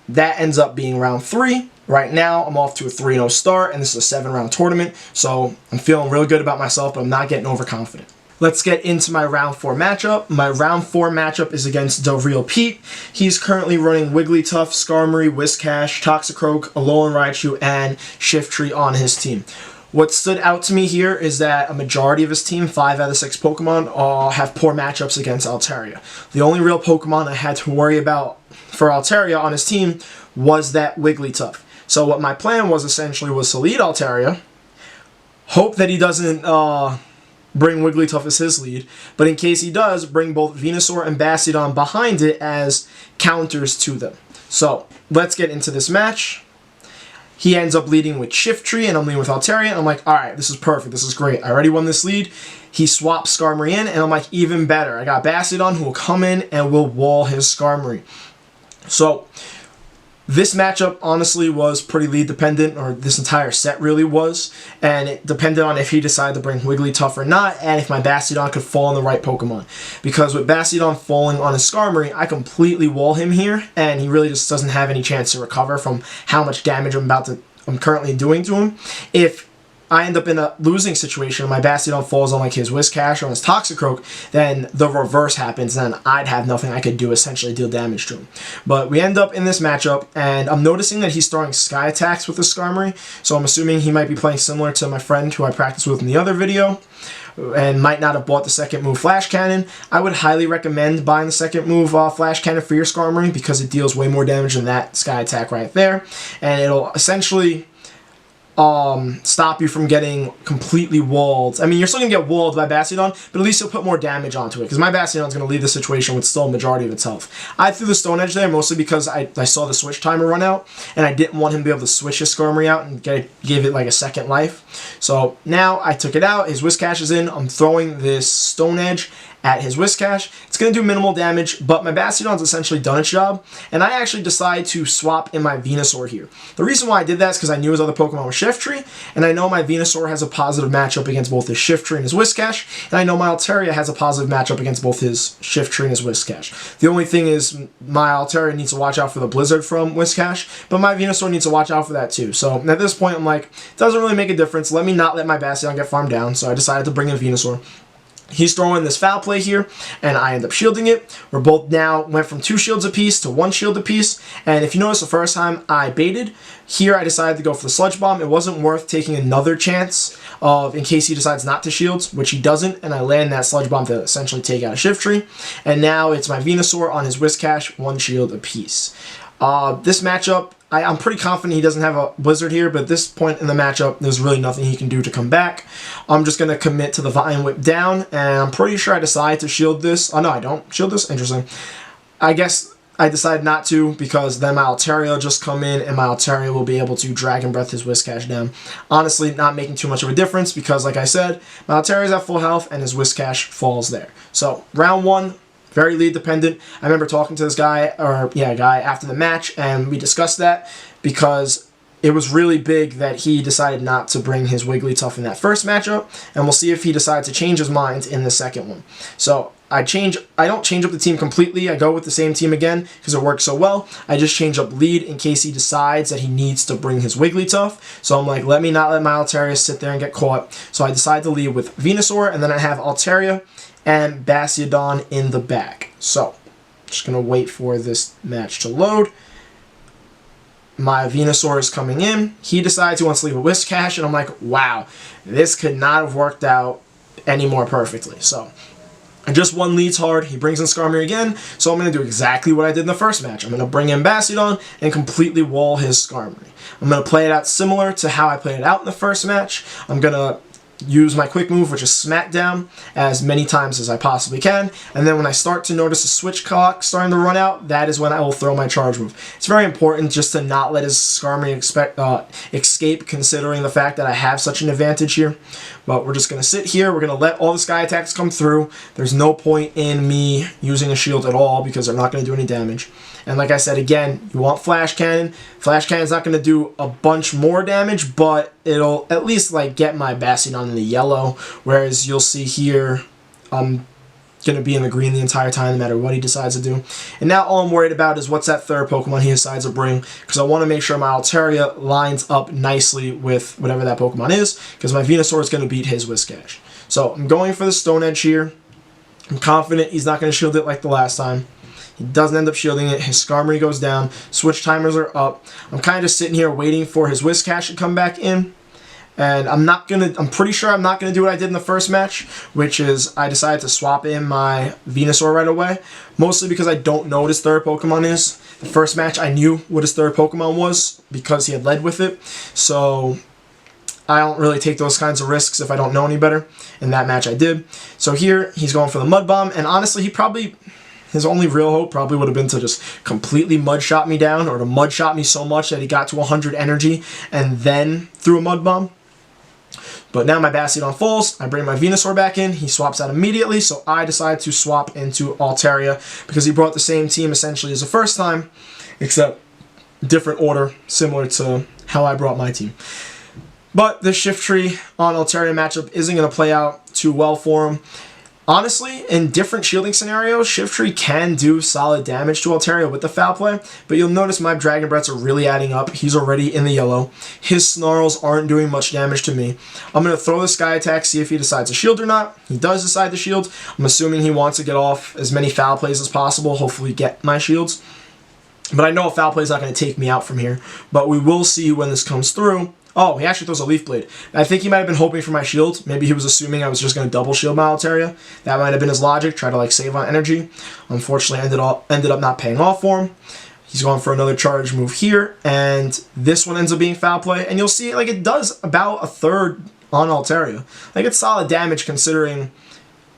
that ends up being round 3. Right now, I'm off to a 3-0 start, and this is a 7-round tournament, so I'm feeling really good about myself, but I'm not getting overconfident. Let's get into my round 4 matchup. My round 4 matchup is against Del Real Pete. He's currently running Wigglytuff, Skarmory, Whiscash, Toxicroak, Alolan Raichu, and Shiftry on his team. What stood out to me here is that a majority of his team, 5 out of 6 Pokemon, have poor matchups against Altaria. The only real Pokemon I had to worry about for Altaria on his team was that Wigglytuff. So what my plan was essentially was to lead Altaria, hope that he doesn't bring Wigglytuff as his lead, but in case he does, bring both Venusaur and Bastiodon behind it as counters to them. So let's get into this match. He ends up leading with Shiftry, and I'm leading with Altaria, and I'm like, alright, this is perfect, this is great. I already won this lead. He swaps Skarmory in, and I'm like, even better. I got Bastiodon who will come in and will wall his Skarmory. So this matchup honestly was pretty lead dependent, or this entire set really was, and it depended on if he decided to bring Wigglytuff or not, and if my Bastiodon could fall on the right Pokemon. Because with Bastiodon falling on his Skarmory, I completely wall him here, and he really just doesn't have any chance to recover from how much damage I'm currently doing to him. If I end up in a losing situation and my Bastiodon falls on like his Whiscash or his Toxicroak, then the reverse happens, and then I'd have nothing I could do, essentially deal damage to him. But we end up in this matchup, and I'm noticing that he's throwing Sky Attacks with the Skarmory, so I'm assuming he might be playing similar to my friend who I practiced with in the other video, and might not have bought the second move Flash Cannon. I would highly recommend buying the second move Flash Cannon for your Skarmory, because it deals way more damage than that Sky Attack right there, and it'll essentially stop you from getting completely walled. I mean, you're still going to get walled by Bastiodon, but at least you'll put more damage onto it, because my Bastiodon's going to leave the situation with still a majority of its health. I threw the Stone Edge there mostly because I saw the switch timer run out, and I didn't want him to be able to switch his Skarmory out and give it like a second life. So now I took it out, his Whiscash is in, I'm throwing this Stone Edge at his Whiscash. It's going to do minimal damage, but my Bastiodon's essentially done its job, and I actually decide to swap in my Venusaur here. The reason why I did that is because I knew his other Pokemon was Shiftry, and I know my Venusaur has a positive matchup against both his Shiftry and his Whiscash, and I know my Altaria has a positive matchup against both his Shiftry and his Whiscash. The only thing is my Altaria needs to watch out for the Blizzard from Whiscash, but my Venusaur needs to watch out for that too. So at this point, I'm like, it doesn't really make a difference. Let me not let my Bastiodon get farmed down, so I decided to bring in Venusaur. He's throwing this Foul Play here, and I end up shielding it. We're both now went from 2 shields apiece to 1 shield apiece, and if you notice the first time I baited, here I decided to go for the Sludge Bomb. It wasn't worth taking another chance of in case he decides not to shield, which he doesn't, and I land that Sludge Bomb to essentially take out a Shiftry, and now it's my Venusaur on his Whiscash, 1 shield apiece. This matchup, I'm pretty confident he doesn't have a Blizzard here, but at this point in the matchup, there's really nothing he can do to come back. I'm just going to commit to the Vine Whip down, and I'm pretty sure I decide to shield this. Oh, no, I don't shield this? Interesting. I guess I decided not to, because then my Altaria will just come in, and my Altaria will be able to Dragon Breath his Whiscash down. Honestly, not making too much of a difference, because like I said, my Altaria's at full health, and his Whiscash falls there. So, round 1. Very lead dependent. I remember talking to this guy, guy after the match, and we discussed that because it was really big that he decided not to bring his Wigglytuff in that first matchup, and we'll see if he decides to change his mind in the second one. So I don't change up the team completely. I go with the same team again because it works so well. I just change up lead in case he decides that he needs to bring his Wigglytuff. So I'm like, let me not let my Altaria sit there and get caught. So I decide to lead with Venusaur, and then I have Altaria and Bastiodon in the back. So, just going to wait for this match to load. My Venusaur is coming in. He decides he wants to leave a Whiscash, and I'm like, wow, this could not have worked out any more perfectly. So, I just won leads hard. He brings in Skarmory again, so I'm going to do exactly what I did in the first match. I'm going to bring in Bastiodon and completely wall his Skarmory. I'm going to play it out similar to how I played it out in the first match. I'm going to use my quick move, which is Smackdown, as many times as I possibly can. And then when I start to notice a switch clock starting to run out, that is when I will throw my charge move. It's very important just to not let his Skarmory escape, considering the fact that I have such an advantage here. But we're just going to sit here. We're going to let all the sky attacks come through. There's no point in me using a shield at all because they're not going to do any damage. And like I said, again, you want Flash Cannon. Flash Cannon's not going to do a bunch more damage, but it'll at least like get my Bastiodon in the yellow, whereas you'll see here I'm going to be in the green the entire time no matter what he decides to do. And now all I'm worried about is what's that third Pokemon he decides to bring, because I want to make sure my Altaria lines up nicely with whatever that Pokemon is, because my Venusaur is going to beat his Whiscash. So I'm going for the Stone Edge here. I'm confident he's not going to shield it like the last time. He doesn't end up shielding it. His Skarmory goes down. Switch timers are up. I'm kind of just sitting here waiting for his Whiscash to come back in. And I'm pretty sure I'm not gonna do what I did in the first match, which is I decided to swap in my Venusaur right away. Mostly because I don't know what his third Pokemon is. The first match I knew what his third Pokemon was because he had led with it. So I don't really take those kinds of risks if I don't know any better. In that match I did. So here he's going for the Mud Bomb, and honestly his only real hope probably would have been to just completely Mud Shot me down, or to Mud Shot me so much that he got to 100 energy and then threw a Mud Bomb. But now my Bastiodon falls, I bring my Venusaur back in, he swaps out immediately, so I decide to swap into Altaria because he brought the same team essentially as the first time, except different order, similar to how I brought my team. But the Shift Tree on Altaria matchup isn't going to play out too well for him. Honestly, in different shielding scenarios, Shift Tree can do solid damage to Altaria with the Foul Play, but you'll notice my Dragon Breaths are really adding up. He's already in the yellow. His Snarls aren't doing much damage to me. I'm going to throw the Sky Attack, see if he decides to shield or not. He does decide to shield. I'm assuming he wants to get off as many Foul Plays as possible, hopefully get my shields. But I know a Foul Play is not going to take me out from here, but we will see when this comes through. Oh, he actually throws a Leaf Blade. I think he might have been hoping for my shield. Maybe he was assuming I was just going to double shield my Altaria. That might have been his logic, try to like save on energy. Unfortunately, ended up not paying off for him. He's going for another charge move here, and this one ends up being Foul Play. And you'll see like it does about a third on Altaria. Like it's solid damage considering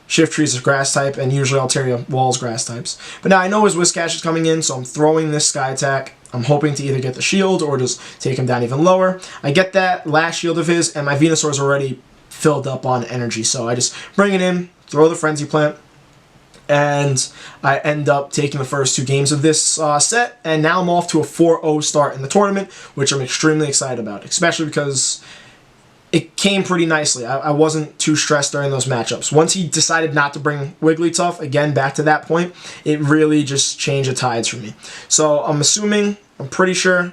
Shift Tree is a grass type, and usually Altaria walls grass types. But now I know his Whiscash is coming in, so I'm throwing this Sky Attack. I'm hoping to either get the shield or just take him down even lower. I get that last shield of his, and my Venusaur is already filled up on energy, so I just bring it in, throw the Frenzy Plant, and I end up taking the first two games of this set, and now I'm off to a 4-0 start in the tournament, which I'm extremely excited about, especially because it came pretty nicely. I wasn't too stressed during those matchups. Once he decided not to bring Wigglytuff, again, back to that point, it really just changed the tides for me. So I'm pretty sure,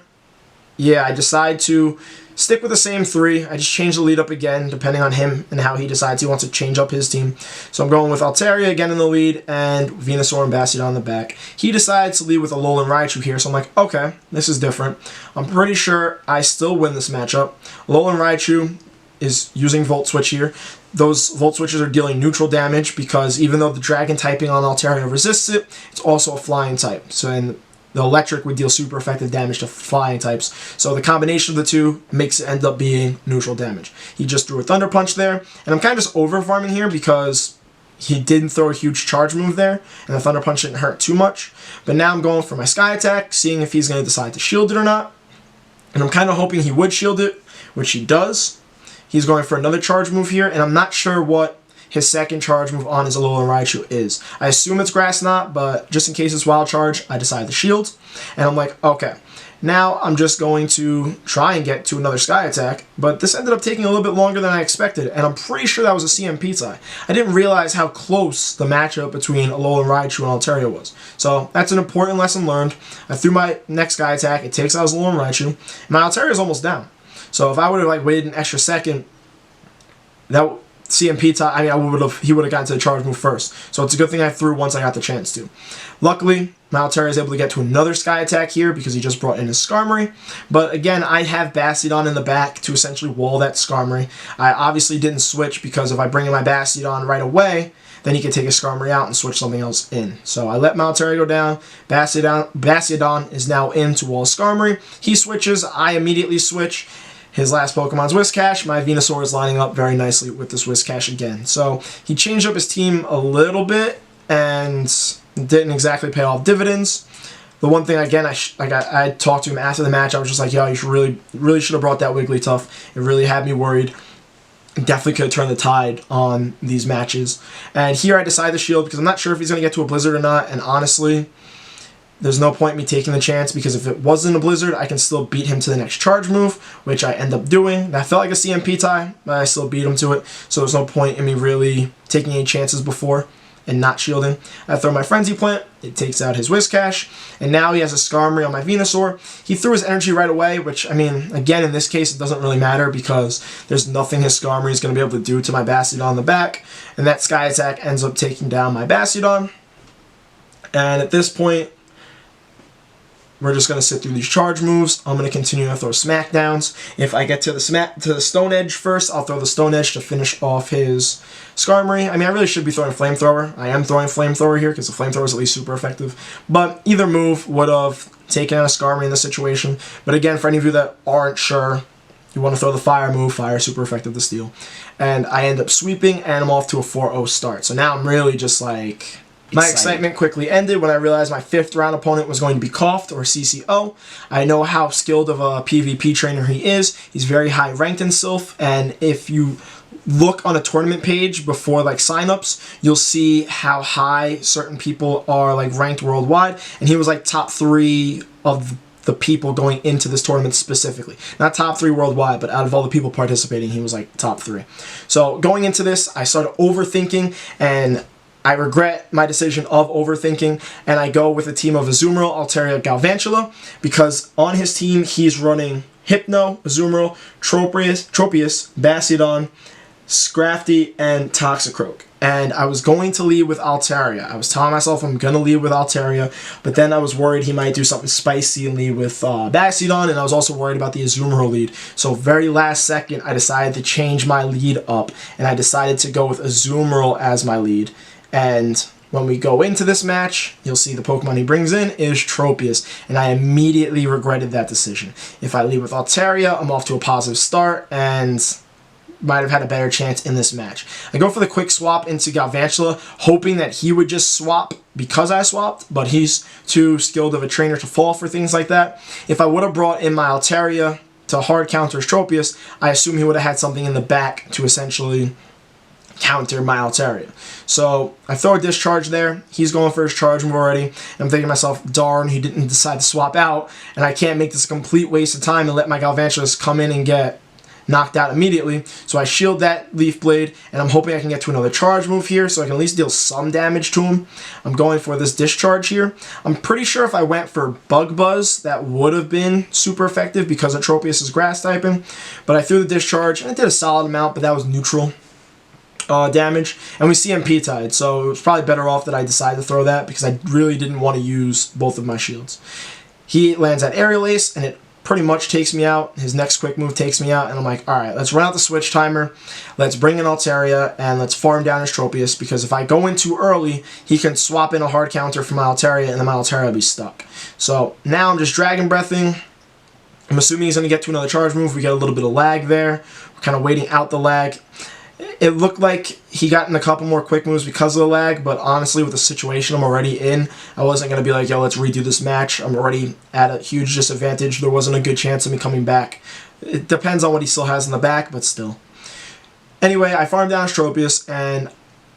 yeah, I decide to stick with the same three. I just change the lead up again, depending on him and how he decides he wants to change up his team. So I'm going with Altaria again in the lead, and Venusaur and Bastiodon in the back. He decides to lead with a Alolan Raichu here, so I'm like, okay, this is different. I'm pretty sure I still win this matchup. Alolan Raichu is using Volt Switch here. Those Volt Switches are dealing neutral damage because even though the Dragon typing on Altaria resists it, it's also a flying type. So the electric would deal super effective damage to flying types. So the combination of the two makes it end up being neutral damage. He just threw a Thunder Punch there, and I'm kind of just over farming here because he didn't throw a huge charge move there, and the Thunder Punch didn't hurt too much. But now I'm going for my Sky Attack, seeing if he's going to decide to shield it or not. And I'm kind of hoping he would shield it, which he does. He's going for another charge move here, and I'm not sure what his second charge move on his Alolan Raichu is. I assume it's Grass Knot, but just in case it's Wild Charge, I decide to shield. And I'm like, okay, now I'm just going to try and get to another Sky Attack, but this ended up taking a little bit longer than I expected, and I'm pretty sure that was a CMP tie. I didn't realize how close the matchup between Alolan Raichu and Altaria was. So that's an important lesson learned. I threw my next Sky Attack, it takes out his Alolan Raichu, and my Altaria is almost down. So if I would have waited an extra second, that CMP tie, he would have gotten to the charge move first. So it's a good thing I threw once I got the chance to. Luckily, my Altaria is able to get to another Sky Attack here because he just brought in his Skarmory. But again, I have Bastiodon in the back to essentially wall that Skarmory. I obviously didn't switch because if I bring in my Bastiodon right away, then he can take his Skarmory out and switch something else in. So I let my Altaria go down. Bastiodon is now in to wall Skarmory. He switches, I immediately switch. his last Pokemon's Whiscash, my Venusaur is lining up very nicely with this Whiscash again. So he changed up his team a little bit and didn't exactly pay off dividends. The one thing, again, I talked to him after the match. I was just like, yo, you should really should have brought that Wigglytuff. It really had me worried. Definitely could have turned the tide on these matches. And here I decided to shield because I'm not sure if he's going to get to a Blizzard or not. And honestly, there's no point in me taking the chance because if it wasn't a Blizzard, I can still beat him to the next charge move, which I end up doing. That felt like a CMP tie, but I still beat him to it. So there's no point in me really taking any chances before and not shielding. I throw my Frenzy Plant, it takes out his Whiscash, and now he has a Skarmory on my Venusaur. He threw his energy right away, which, I mean, again, in this case, it doesn't really matter because there's nothing his Skarmory is going to be able to do to my Bastiodon in the back, and that Sky Attack ends up taking down my Bastiodon. And at this point, we're just going to sit through these charge moves. I'm going to continue to throw smackdowns. If I get to the Stone Edge first, I'll throw the Stone Edge to finish off his Skarmory. I mean, I really should be throwing Flamethrower. I am throwing Flamethrower here because the Flamethrower is at least super effective. But either move would have taken out a Skarmory in this situation. But again, for any of you that aren't sure, you want to throw the Fire move. Fire is super effective to steal. And I end up sweeping, and I'm off to a 4-0 start. So now I'm really just like... My excitement quickly ended when I realized my 5th round opponent was going to be Coughed, or CCO. I know how skilled of a PvP trainer he is. He's very high ranked in Silph, and if you look on a tournament page before like signups, you'll see how high certain people are like ranked worldwide, and he was like top 3 of the people going into this tournament specifically. Not top 3 worldwide, but out of all the people participating, he was like top 3. So going into this, I started overthinking, and I regret my decision of overthinking, and I go with a team of Azumarill, Altaria, Galvantula, because on his team, he's running Hypno, Azumarill, Tropius, Bastiodon, Scrafty, and Toxicroak. And I was going to lead with Altaria. I was telling myself I'm going to lead with Altaria, but then I was worried he might do something spicy and lead with Bastiodon, and I was also worried about the Azumarill lead. So very last second, I decided to change my lead up, and I decided to go with Azumarill as my lead. And when we go into this match, you'll see the Pokemon he brings in is Tropius, and I immediately regretted that decision. If I lead with Altaria, I'm off to a positive start, and might have had a better chance in this match. I go for the quick swap into Galvantula, hoping that he would just swap because I swapped, but he's too skilled of a trainer to fall for things like that. If I would have brought in my Altaria to hard counter Tropius, I assume he would have had something in the back to essentially counter my Altaria. So I throw a discharge there. He's going for his charge move already. And I'm thinking to myself, darn, he didn't decide to swap out, and I can't make this a complete waste of time and let my Galvantula come in and get knocked out immediately. So I shield that Leaf Blade, and I'm hoping I can get to another charge move here so I can at least deal some damage to him. I'm going for this discharge here. I'm pretty sure if I went for Bug Buzz, that would have been super effective because of Tropius' grass typing. But I threw the discharge, and it did a solid amount, but that was neutral damage, and we CMP tied, so it was probably better off that I decided to throw that because I really didn't want to use both of my shields. He lands at Aerial Ace, and it pretty much takes me out. His next quick move takes me out, and I'm like, alright, let's run out the switch timer, let's bring in Altaria, and let's farm down his Tropius, because if I go in too early, he can swap in a hard counter for my Altaria, and then my Altaria will be stuck. So now I'm just Dragon Breathing. I'm assuming he's going to get to another charge move. We get a little bit of lag there. We're kind of waiting out the lag. It looked like he got in a couple more quick moves because of the lag, but honestly, with the situation I'm already in, I wasn't going to be like, yo, let's redo this match. I'm already at a huge disadvantage. There wasn't a good chance of me coming back. It depends on what he still has in the back, but still. Anyway, I farm down Tropius, and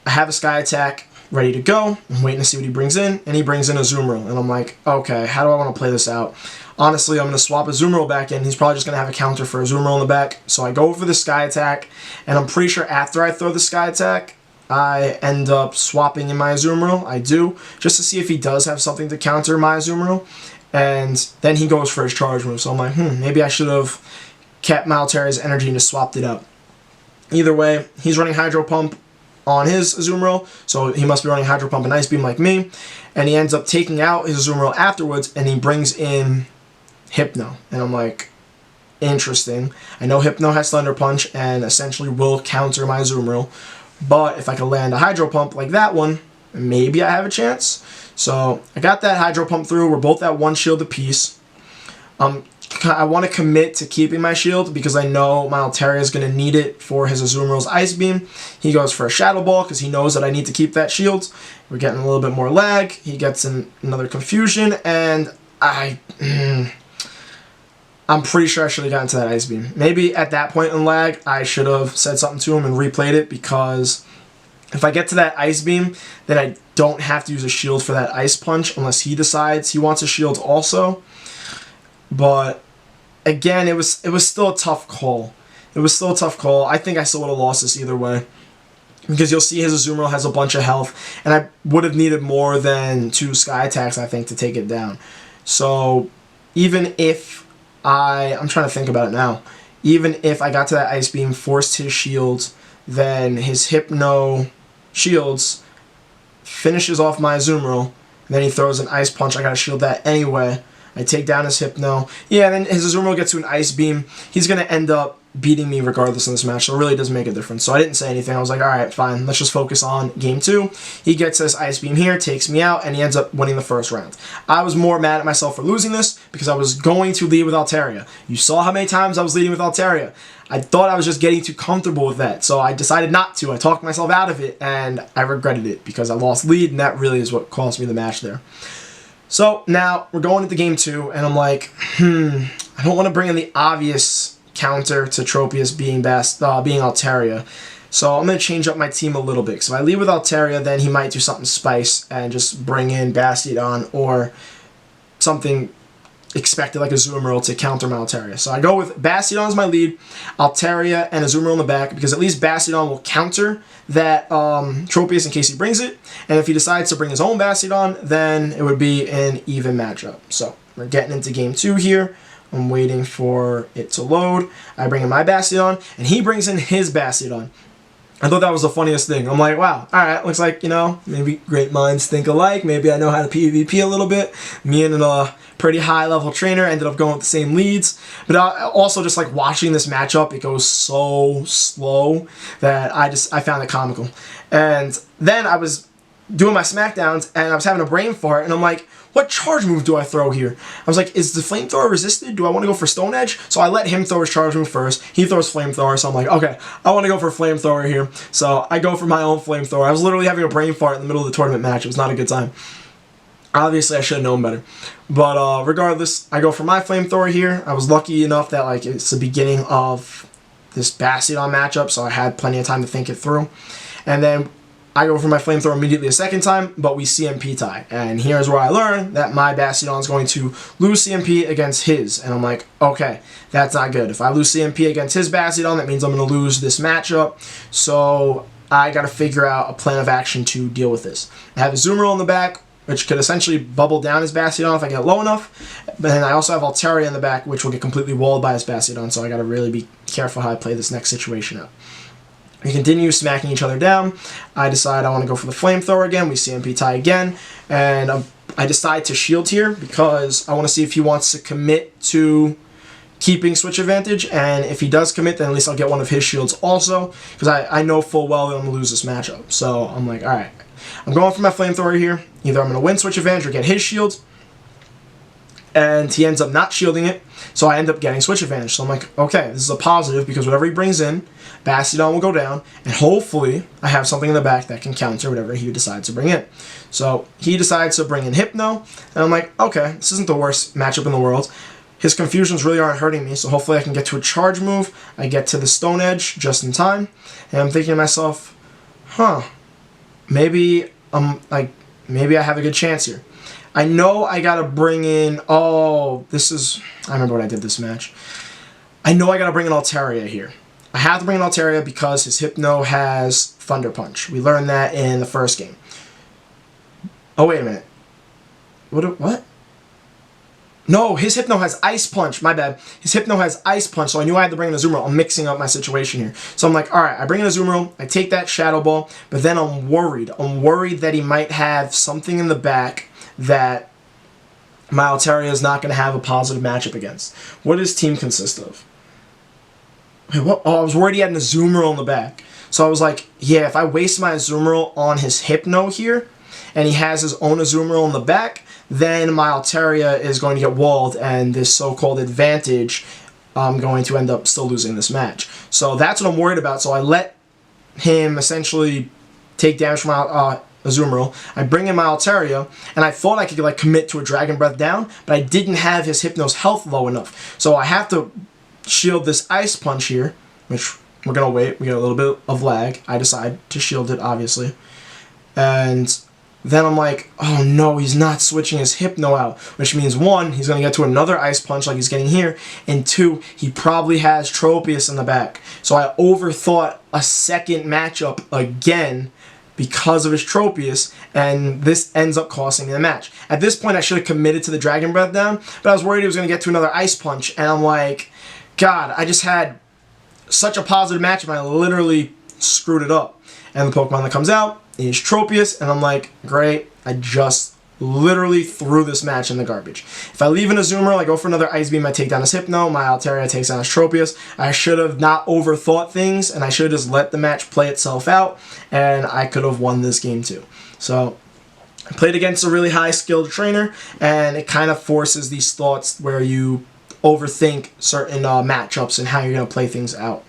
I have a Sky Attack ready to go. I'm waiting to see what he brings in, and he brings in a Azumarill, and I'm like, okay, how do I want to play this out? Honestly, I'm going to swap a Azumarill back in. He's probably just going to have a counter for a Azumarill in the back. So I go for the Sky Attack, and I'm pretty sure after I throw the Sky Attack, I end up swapping in my Azumarill. I do, just to see if he does have something to counter my Azumarill. And then he goes for his charge move. So I'm like, maybe I should have kept my Altaria's energy and just swapped it up. Either way, he's running Hydro Pump on his Azumarill, so he must be running Hydro Pump and Ice Beam like me. And he ends up taking out his Azumarill afterwards, and he brings in Hypno, and I'm like, interesting. I know Hypno has Thunder Punch and essentially will counter my Azumarill, but if I can land a Hydro Pump like that one, maybe I have a chance. So I got that Hydro Pump through. We're both at 1 shield apiece. I'm to commit to keeping my shield because I know my Altaria is going to need it for his Azumarill's Ice Beam. He goes for a Shadow Ball because he knows that I need to keep that shield. We're getting a little bit more lag. He gets another Confusion, and I'm pretty sure I should have gotten to that Ice Beam. Maybe at that point in lag, I should have said something to him and replayed it, because if I get to that Ice Beam, then I don't have to use a shield for that Ice Punch unless he decides he wants a shield also. But again, it was still a tough call. It was still a tough call. I think I still would have lost this either way, because you'll see his Azumarill has a bunch of health, and I would have needed more than 2 Sky Attacks, I think, to take it down. So even if I'm trying to think about it now, even if I got to that Ice Beam, forced his shield, then his Hypno shields, finishes off my Azumarill, and then he throws an Ice Punch. I gotta shield that anyway. I take down his Hypno. Yeah, then his Azumarill gets to an Ice Beam. He's going to end up beating me regardless of this match, so it really doesn't make a difference. So I didn't say anything. I was like, alright, fine. Let's just focus on Game 2. He gets this Ice Beam here, takes me out, and he ends up winning the first round. I was more mad at myself for losing this because I was going to lead with Altaria. You saw how many times I was leading with Altaria. I thought I was just getting too comfortable with that, so I decided not to. I talked myself out of it, and I regretted it because I lost lead, and that really is what cost me the match there. So now we're going into Game 2, and I'm like, I don't want to bring in the obvious counter to Tropius being Altaria. So I'm going to change up my team a little bit. So if I lead with Altaria, then he might do something spice and just bring in Bastiodon or something expected like Azumarill to counter my Altaria. So I go with Bastiodon as my lead, Altaria and Azumarill in the back, because at least Bastiodon will counter that Tropius in case he brings it, and if he decides to bring his own Bastiodon, then it would be an even matchup. So we're getting into Game 2 here. I'm waiting for it to load. I bring in my Bastiodon, and he brings in his Bastiodon. I thought that was the funniest thing. I'm like, wow, alright, looks like, you know, maybe great minds think alike. Maybe I know how to PvP a little bit. Me and a pretty high-level trainer ended up going with the same leads. But also just like watching this matchup, it goes so slow that I found it comical. And then I was doing my smackdowns, and I was having a brain fart, and I'm like, what charge move do I throw here? I was like, is the flamethrower resisted? Do I want to go for Stone Edge? So I let him throw his charge move first. He throws flamethrower, so I'm like, okay, I want to go for flamethrower here. So I go for my own flamethrower. I was literally having a brain fart in the middle of the tournament match. It was not a good time. Obviously, I should have known better. But regardless, I go for my flamethrower here. I was lucky enough that like it's the beginning of this Bastiodon matchup, so I had plenty of time to think it through. And then I go for my flamethrower immediately a second time, but we CMP tie. And here's where I learned that my Bastiodon is going to lose CMP against his. And I'm like, okay, that's not good. If I lose CMP against his Bastiodon, that means I'm going to lose this matchup. So I got to figure out a plan of action to deal with this. I have a Azumarill in the back, which could essentially bubble down his Bastiodon if I get low enough. But then I also have Altaria in the back, which will get completely walled by his Bastiodon. So I got to really be careful how I play this next situation out. We continue smacking each other down. I decide I want to go for the flamethrower again. We CMP tie again. And I decide to shield here because I want to see if he wants to commit to keeping switch advantage. And if he does commit, then at least I'll get one of his shields also. Because I know full well that I'm going to lose this matchup. So I'm like, alright. I'm going for my flamethrower here. Either I'm going to win switch advantage or get his shield. And he ends up not shielding it, so I end up getting switch advantage. So I'm like, okay, this is a positive because whatever he brings in, Bastiodon will go down, and hopefully I have something in the back that can counter whatever he decides to bring in. So he decides to bring in Hypno, and I'm like, okay, this isn't the worst matchup in the world. His confusions really aren't hurting me, so hopefully I can get to a charge move. I get to the Stone Edge just in time, and I'm thinking to myself, maybe maybe I have a good chance here. I know I gotta bring in, I remember what I did this match. I know I gotta bring in Altaria here. I have to bring in Altaria because his Hypno has Thunder Punch. We learned that in the first game. Oh, wait a minute. What? No, his Hypno has Ice Punch. My bad. His Hypno has Ice Punch, so I knew I had to bring in a Azumarill. I'm mixing up my situation here. So I'm like, alright, I bring in a Azumarill, I take that Shadow Ball, but then I'm worried. I'm worried that he might have something in the back that my Altaria is not going to have a positive matchup against. What does team consist of? Wait, what? Oh, I was worried he had an Azumarill in the back. So I was like, yeah, if I waste my Azumarill on his Hypno here, and he has his own Azumarill in the back, then my Altaria is going to get walled, and this so-called advantage, I'm going to end up still losing this match. So that's what I'm worried about. So I let him essentially take damage from my Azumarill. I bring in my Altaria, and I thought I could like commit to a Dragon Breath down, but I didn't have his Hypno's health low enough. So I have to shield this Ice Punch here, which we're going to wait. We get a little bit of lag. I decide to shield it, obviously. And then I'm like, oh no, he's not switching his Hypno out, which means 1, he's going to get to another Ice Punch like he's getting here, and 2, he probably has Tropius in the back. So I overthought a second matchup again because of his Tropius, and this ends up costing me the match. At this point, I should have committed to the Dragon Breath down, but I was worried he was going to get to another Ice Punch, and I'm like, God, I just had such a positive matchup, and I literally screwed it up. And the Pokemon that comes out is Tropius, and I'm like, great, I just literally threw this match in the garbage. If I leave an Azumarill, I go for another Ice Beam, I take down his Hypno, my Altaria takes down his Tropius. I should have not overthought things, and I should have just let the match play itself out, and I could have won this game too. So I played against a really high skilled trainer, and it kind of forces these thoughts where you overthink certain matchups and how you're going to play things out.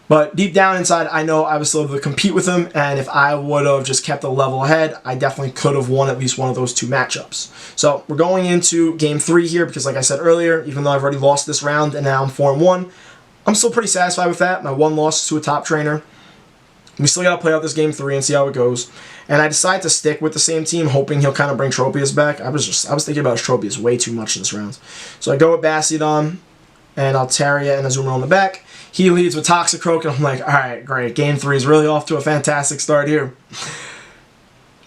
But deep down inside, I know I was still able to compete with him, and if I would have just kept a level ahead, I definitely could have won at least one of those 2 matchups. So we're going into Game 3 here, because like I said earlier, even though I've already lost this round and now I'm 4-1, I'm still pretty satisfied with that. My 1 loss is to a top trainer. We still got to play out this Game 3 and see how it goes. And I decided to stick with the same team, hoping he'll kind of bring Tropius back. I was thinking about Tropius way too much this round. So I go with Bastiodon and Altaria and Azumarill in the back. He leads with Toxicroak, and I'm like, alright, great. Game 3 is really off to a fantastic start here.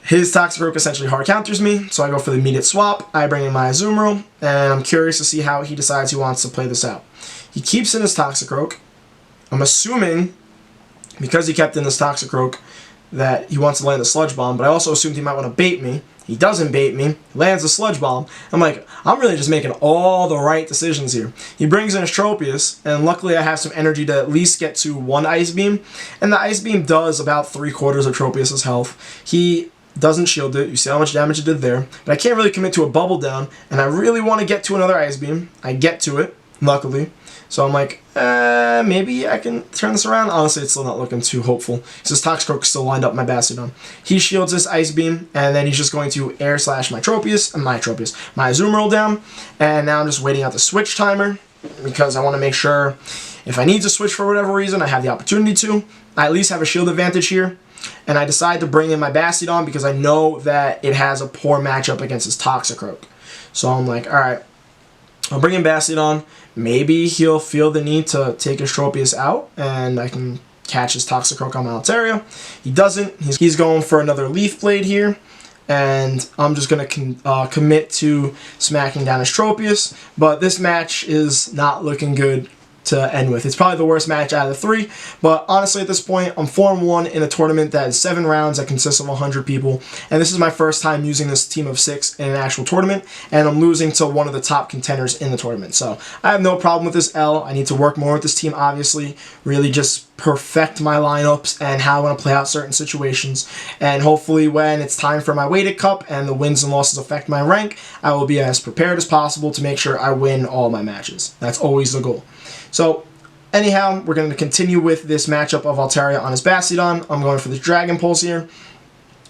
His Toxicroak essentially hard counters me, so I go for the immediate swap. I bring in my Azumarill, and I'm curious to see how he decides he wants to play this out. He keeps in his Toxicroak. I'm assuming, because he kept in this Toxicroak, that he wants to land a Sludge Bomb, but I also assumed he might want to bait me. He doesn't bait me, lands a Sludge Bomb. I'm like, I'm really just making all the right decisions here. He brings in his Tropius, and luckily I have some energy to at least get to 1 Ice Beam, and the Ice Beam does about 3/4 of Tropius' health. He doesn't shield it. You see how much damage it did there, but I can't really commit to a Bubble Down, and I really want to get to another Ice Beam. I get to it, luckily. So I'm like, maybe I can turn this around. Honestly, it's still not looking too hopeful. This Toxicroak is still lined up my Bastiodon. He shields this Ice Beam, and then he's just going to Air Slash my Azumarill down. And now I'm just waiting out the switch timer, because I want to make sure if I need to switch for whatever reason, I have the opportunity to. I at least have a shield advantage here. And I decide to bring in my Bastiodon because I know that it has a poor matchup against his Toxicroak. So I'm like, alright, I'll bring in Bastiodon. Maybe he'll feel the need to take his Tropius out, and I can catch his Toxicroak on my Altaria. He doesn't. He's going for another Leaf Blade here, and I'm just going to commit to smacking down his Tropius. But this match is not looking good to end with. It's probably the worst match out of the 3, but honestly at this point, I'm 4-1 in a tournament that is 7 rounds that consists of 100 people, and this is my first time using this team of 6 in an actual tournament, and I'm losing to one of the top contenders in the tournament. So I have no problem with this L. I need to work more with this team, obviously, really just perfect my lineups and how I want to play out certain situations, and hopefully when it's time for my weighted cup and the wins and losses affect my rank, I will be as prepared as possible to make sure I win all my matches. That's always the goal. So, anyhow, we're going to continue with this matchup of Altaria on his Bastiodon. I'm going for the Dragon Pulse here,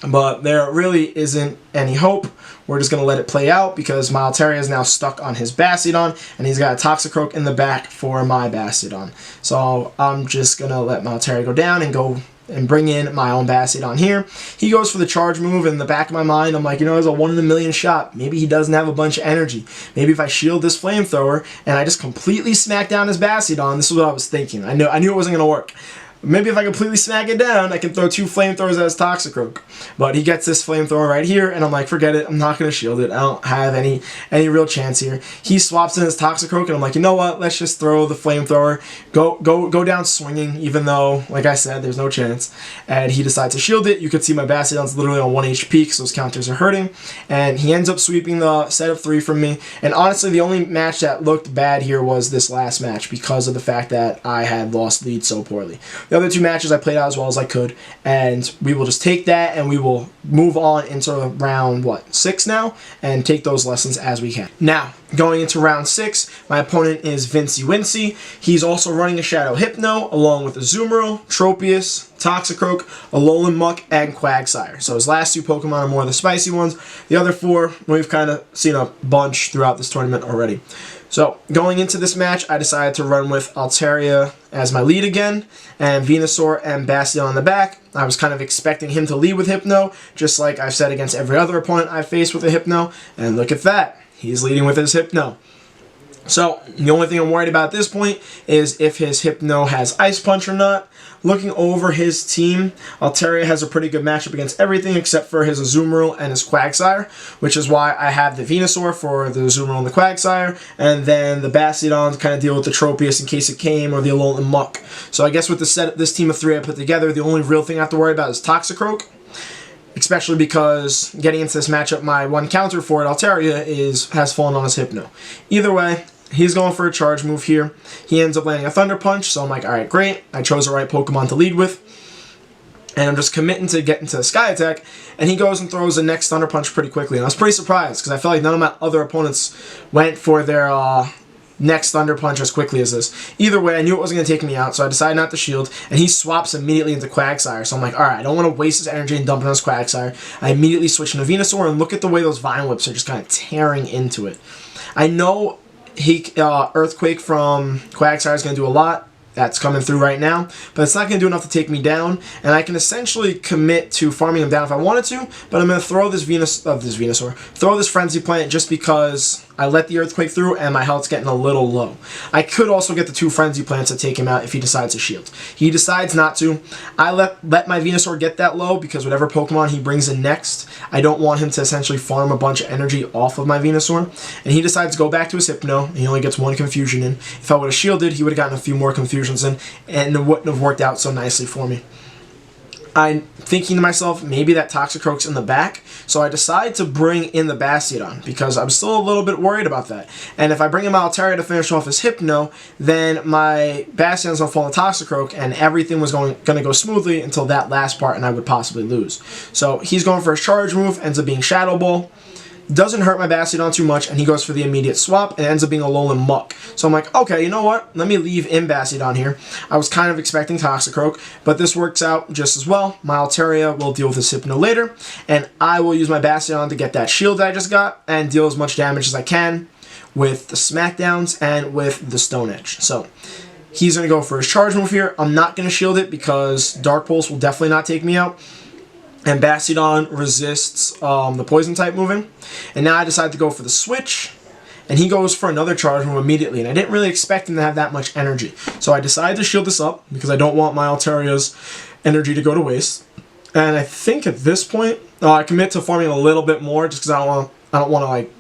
but there really isn't any hope. We're just going to let it play out because my Altaria is now stuck on his Bastiodon, and he's got a Toxicroak in the back for my Bastiodon. So, I'm just going to let my Altaria go down and bring in my own Bastiodon here. He goes for the charge move, and in the back of my mind, I'm like, you know, there's a 1 in a million shot. Maybe he doesn't have a bunch of energy. Maybe if I shield this Flamethrower and I just completely smack down his Bastiodon, this is what I was thinking. I knew it wasn't going to work. Maybe if I completely smack it down, I can throw 2 Flamethrowers at his Toxicroak. But he gets this Flamethrower right here, and I'm like, forget it. I'm not going to shield it. I don't have any real chance here. He swaps in his Toxicroak, and I'm like, you know what? Let's just throw the Flamethrower. Go down swinging, even though, like I said, there's no chance. And he decides to shield it. You can see my Bastiodon's literally on 1 HP because those counters are hurting. And he ends up sweeping the set of 3 from me. And honestly, the only match that looked bad here was this last match because of the fact that I had lost lead so poorly. the other two matches I played out as well as I could, and we will just take that and we will move on into round, 6 now, and take those lessons as we can. Now, going into round 6, my opponent is Vincey Wincy. He's also running a Shadow Hypno, along with Azumarill, Tropius, Toxicroak, Alolan Muck, and Quagsire. So his last 2 Pokemon are more of the spicy ones. The other 4, we've kind of seen a bunch throughout this tournament already. So, going into this match, I decided to run with Altaria as my lead again, and Venusaur and Bastion on the back. I was kind of expecting him to lead with Hypno, just like I've said against every other opponent I've faced with a Hypno, and look at that. He's leading with his Hypno. So, the only thing I'm worried about at this point is if his Hypno has Ice Punch or not. Looking over his team, Altaria has a pretty good matchup against everything except for his Azumarill and his Quagsire, which is why I have the Venusaur for the Azumarill and the Quagsire, and then the Bastiodon to kind of deal with the Tropius in case it came, or the Alolan Muck. So I guess with this team of 3 I put together, the only real thing I have to worry about is Toxicroak, especially because getting into this matchup, my one counter for it, Altaria, has fallen on his Hypno. Either way, he's going for a charge move here. He ends up landing a Thunder Punch, so I'm like, alright, great. I chose the right Pokemon to lead with. And I'm just committing to get into the Sky Attack, and he goes and throws the next Thunder Punch pretty quickly. And I was pretty surprised, because I felt like none of my other opponents went for their next Thunder Punch as quickly as this. Either way, I knew it wasn't going to take me out, so I decided not to shield, and he swaps immediately into Quagsire. So I'm like, alright, I don't want to waste his energy and dump it on his Quagsire. I immediately switch into Venusaur, and look at the way those Vine Whips are just kind of tearing into it. I know Earthquake from Quagsire is going to do a lot. That's coming through right now, but it's not going to do enough to take me down, and I can essentially commit to farming him down if I wanted to, but I'm going to throw this throw this Frenzy Plant just because I let the Earthquake through and my health's getting a little low. I could also get the 2 Frenzy Plants to take him out if he decides to shield. He decides not to. I let my Venusaur get that low because whatever Pokemon he brings in next, I don't want him to essentially farm a bunch of energy off of my Venusaur, and he decides to go back to his Hypno, and he only gets 1 Confusion in. If I would have shielded, he would have gotten a few more Confusions in, and it wouldn't have worked out so nicely for me. I'm thinking to myself, maybe that Toxicroak's in the back, so I decide to bring in the Bastiodon, because I'm still a little bit worried about that. And if I bring in my Altaria to finish off his Hypno, then my Bastiodon's going to fall on Toxicroak, and everything was going to go smoothly until that last part, and I would possibly lose. So he's going for his charge move, ends up being Shadow Ball. Doesn't hurt my Bastiodon too much, and he goes for the immediate swap, and it ends up being a Alolan Muck. So I'm like, okay, you know what? Let me leave in Bastiodon here. I was kind of expecting Toxicroak, but this works out just as well. My Altaria will deal with his Hypno later, and I will use my Bastiodon to get that shield that I just got, and deal as much damage as I can with the Smackdowns and with the Stone Edge. So he's going to go for his charge move here. I'm not going to shield it because Dark Pulse will definitely not take me out. And Bastiodon resists the Poison type moving. And now I decide to go for the switch. And he goes for another charge move immediately. And I didn't really expect him to have that much energy. So I decided to shield this up because I don't want my Altaria's energy to go to waste. And I think at this point, I commit to farming a little bit more just because I don't want to like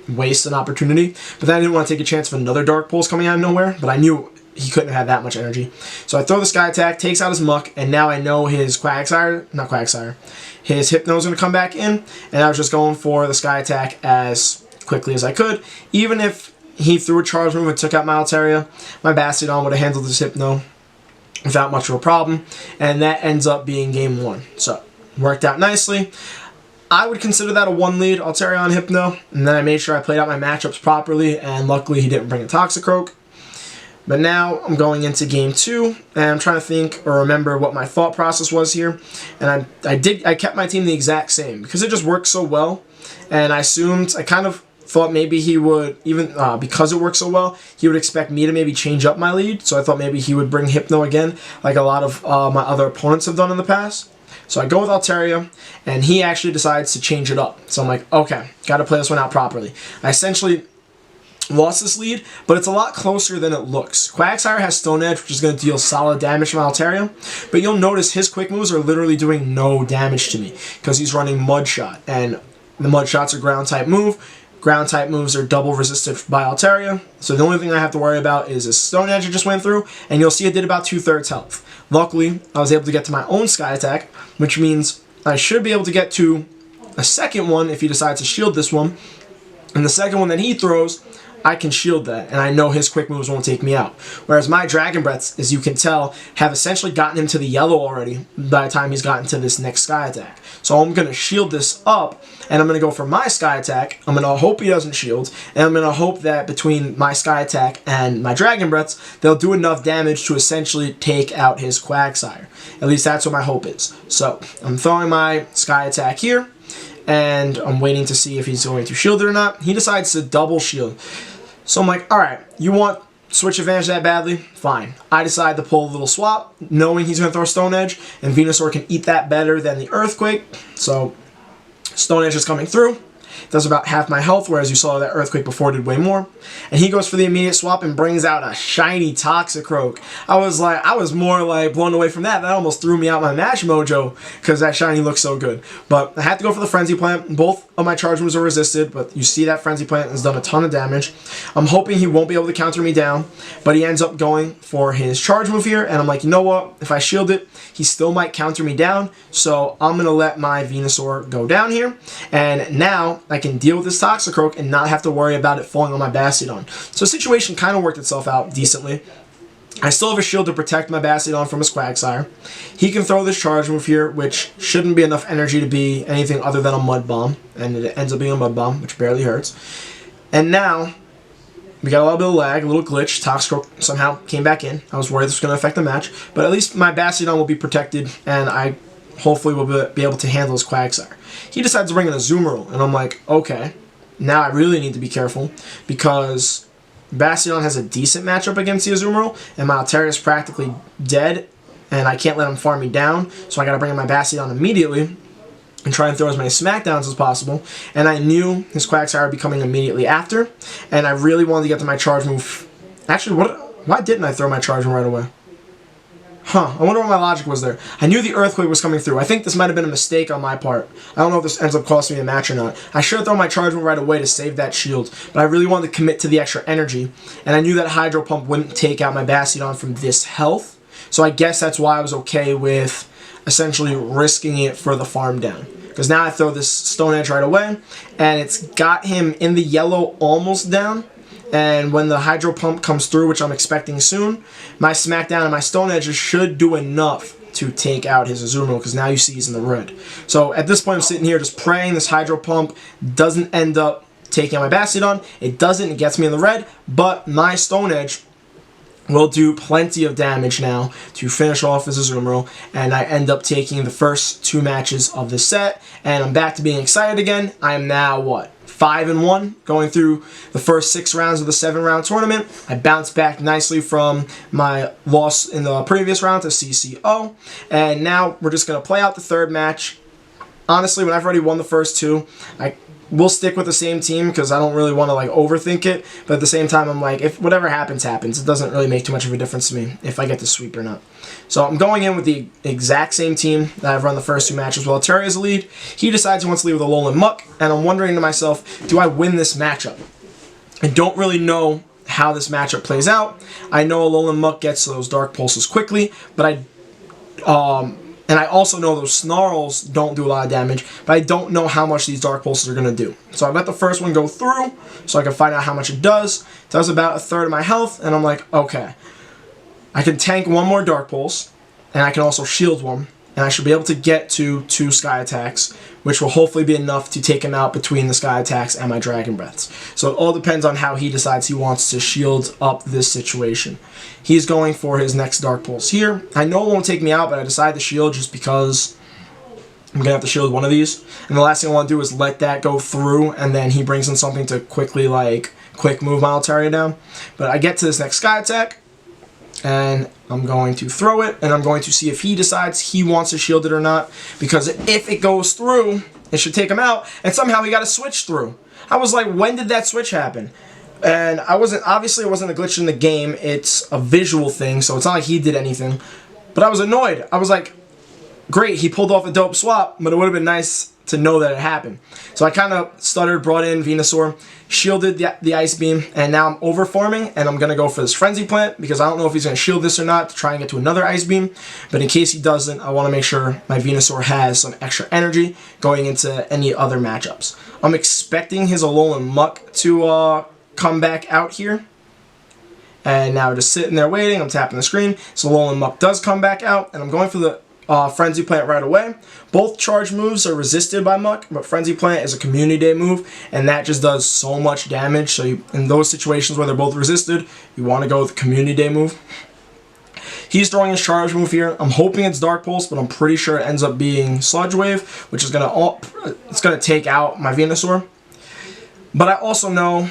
waste an opportunity. But then I didn't want to take a chance of another Dark Pulse coming out of nowhere. But I knew he couldn't have that much energy. So I throw the Sky Attack, takes out his Muck, and now I know his his Hypno's going to come back in, and I was just going for the Sky Attack as quickly as I could. Even if he threw a charge move and took out my Altaria, my Bastiodon would have handled this Hypno without much of a problem, and that ends up being game 1. So, worked out nicely. I would consider that a 1 lead, Altaria on Hypno, and then I made sure I played out my matchups properly, and luckily he didn't bring a Toxicroak. But now I'm going into game 2, and I'm trying to think or remember what my thought process was here. And I kept my team the exact same because it just worked so well. And I kind of thought maybe he would, even because it worked so well, he would expect me to maybe change up my lead. So I thought maybe he would bring Hypno again, like a lot of my other opponents have done in the past. So I go with Altaria, and he actually decides to change it up. So I'm like, okay, got to play this one out properly. I essentially lost this lead, but it's a lot closer than it looks. Quagsire has Stone Edge, which is going to deal solid damage from Altaria, but you'll notice his quick moves are literally doing no damage to me because he's running Mud Shot, and the Mud Shot's a ground type move. Ground type moves are double resisted by Altaria, so the only thing I have to worry about is his Stone Edge I just went through, and you'll see it did about 2/3 health. Luckily, I was able to get to my own Sky Attack, which means I should be able to get to a second one if he decides to shield this one, and the second one that he throws, I can shield that, and I know his quick moves won't take me out. Whereas my Dragon Breaths, as you can tell, have essentially gotten him to the yellow already by the time he's gotten to this next Sky Attack. So I'm going to shield this up, and I'm going to go for my Sky Attack. I'm going to hope he doesn't shield, and I'm going to hope that between my Sky Attack and my Dragon Breaths, they'll do enough damage to essentially take out his Quagsire. At least that's what my hope is. So I'm throwing my Sky Attack here, and I'm waiting to see if he's going to shield it or not. He decides to double shield. So I'm like, alright, you want switch advantage that badly? Fine. I decide to pull a little swap, knowing he's going to throw Stone Edge, and Venusaur can eat that better than the Earthquake. So Stone Edge is coming through. Does about half my health, whereas you saw that Earthquake before did way more. And he goes for the immediate swap and brings out a shiny Toxicroak. I was more like blown away from that. That almost threw me out my match mojo because that shiny looks so good. But I had to go for the Frenzy Plant. Both of my charge moves are resisted, but you see that Frenzy Plant has done a ton of damage. I'm hoping he won't be able to counter me down, but he ends up going for his charge move here, and I'm like, you know what? If I shield it, he still might counter me down, so I'm going to let my Venusaur go down here, and now I can deal with this Toxicroak and not have to worry about it falling on my Bastiodon. So the situation kind of worked itself out decently. I still have a shield to protect my Bastiodon from his Quagsire. He can throw this charge move here, which shouldn't be enough energy to be anything other than a Mud Bomb, and it ends up being a Mud Bomb, which barely hurts. And now, we got a little bit of lag, a little glitch. Toxicroak somehow came back in. I was worried this was going to affect the match, but at least my Bastiodon will be protected, and I hopefully will be able to handle his Quagsire. He decides to bring in a Zoomerl, and I'm like, okay, now I really need to be careful, because Bastiodon has a decent matchup against the Azumarill, and my Altaria is practically dead, and I can't let him farm me down, so I gotta bring in my Bastiodon immediately and try and throw as many smackdowns as possible. And I knew his Quagsire would be coming immediately after, and I really wanted to get to my charge move. Actually, why didn't I throw my charge move right away? Huh, I wonder what my logic was there. I knew the Earthquake was coming through. I think this might have been a mistake on my part. I don't know if this ends up costing me a match or not. I should have thrown my charge move right away to save that shield, but I really wanted to commit to the extra energy, and I knew that Hydro Pump wouldn't take out my Bastiodon from this health, so I guess that's why I was okay with essentially risking it for the farm down. Because now I throw this Stone Edge right away, and it's got him in the yellow almost down. And when the Hydro Pump comes through, which I'm expecting soon, my Smackdown and my Stone Edge should do enough to take out his Azumarill, because now you see he's in the red. So at this point, I'm sitting here just praying this Hydro Pump doesn't end up taking out my Bastiodon. It doesn't, it gets me in the red, but my Stone Edge will do plenty of damage now to finish off his Azumarill, and I end up taking the first 2 matches of the set, and I'm back to being excited again. I am now, what, 5-1 going through the first 6 rounds of the 7-round tournament. I bounced back nicely from my loss in the previous round to CCO, and now we're just going to play out the 3rd match. Honestly, when I've already won the first 2, we'll stick with the same team because I don't really want to like overthink it, but at the same time I'm like, if whatever happens, happens. It doesn't really make too much of a difference to me if I get the sweep or not. So I'm going in with the exact same team that I've run the first 2 matches. While Alteria's the lead, he decides he wants to lead with a Alolan Muck, and I'm wondering to myself, do I win this matchup? I don't really know how this matchup plays out. I know Alolan Muck gets those Dark Pulses quickly, but and I also know those Snarls don't do a lot of damage, but I don't know how much these Dark Pulses are going to do. So I let the first one go through so I can find out how much it does. It does about 1/3 of my health, and I'm like, okay. I can tank 1 more Dark Pulse, and I can also shield 1, and I should be able to get to 2 Sky Attacks, which will hopefully be enough to take him out between the Sky Attacks and my Dragon Breaths. So it all depends on how he decides he wants to shield up this situation. He's going for his next Dark Pulse here. I know it won't take me out, but I decided to shield just because I'm going to have to shield one of these. And the last thing I want to do is let that go through, and then he brings in something to quickly, like, quick move my Altaria down. But I get to this next Sky Attack, and I'm going to throw it, and I'm going to see if he decides he wants to shield it or not, because if it goes through, it should take him out, and somehow he got a switch through. I was like, when did that switch happen? And obviously it wasn't a glitch in the game, it's a visual thing, so it's not like he did anything, but I was annoyed. I was like, great, he pulled off a dope swap, but it would have been nice to know that it happened. So I kind of stuttered, brought in Venusaur, shielded the Ice Beam, and now I'm over farming, and I'm going to go for this Frenzy Plant, because I don't know if he's going to shield this or not to try and get to another Ice Beam, but in case he doesn't, I want to make sure my Venusaur has some extra energy going into any other matchups. I'm expecting his Alolan Muck to come back out here. And now just sitting there waiting. I'm tapping the screen. So Alolan Muck does come back out. And I'm going for the Frenzy Plant right away. Both charge moves are resisted by Muck, but Frenzy Plant is a Community Day move, and that just does so much damage. So in those situations where they're both resisted, you want to go with the Community Day move. He's throwing his charge move here. I'm hoping it's Dark Pulse, but I'm pretty sure it ends up being Sludge Wave, which is gonna take out my Venusaur. But I also know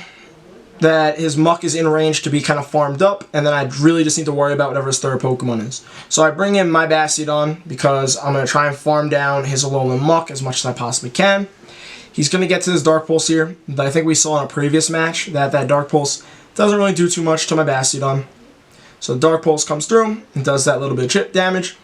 that his Muck is in range to be kind of farmed up, and then I really just need to worry about whatever his third Pokemon is. So I bring in my Bastiodon because I'm going to try and farm down his Alolan Muck as much as I possibly can. He's going to get to this Dark Pulse here, but I think we saw in a previous match that Dark Pulse doesn't really do too much to my Bastiodon. So Dark Pulse comes through and does that little bit of chip damage.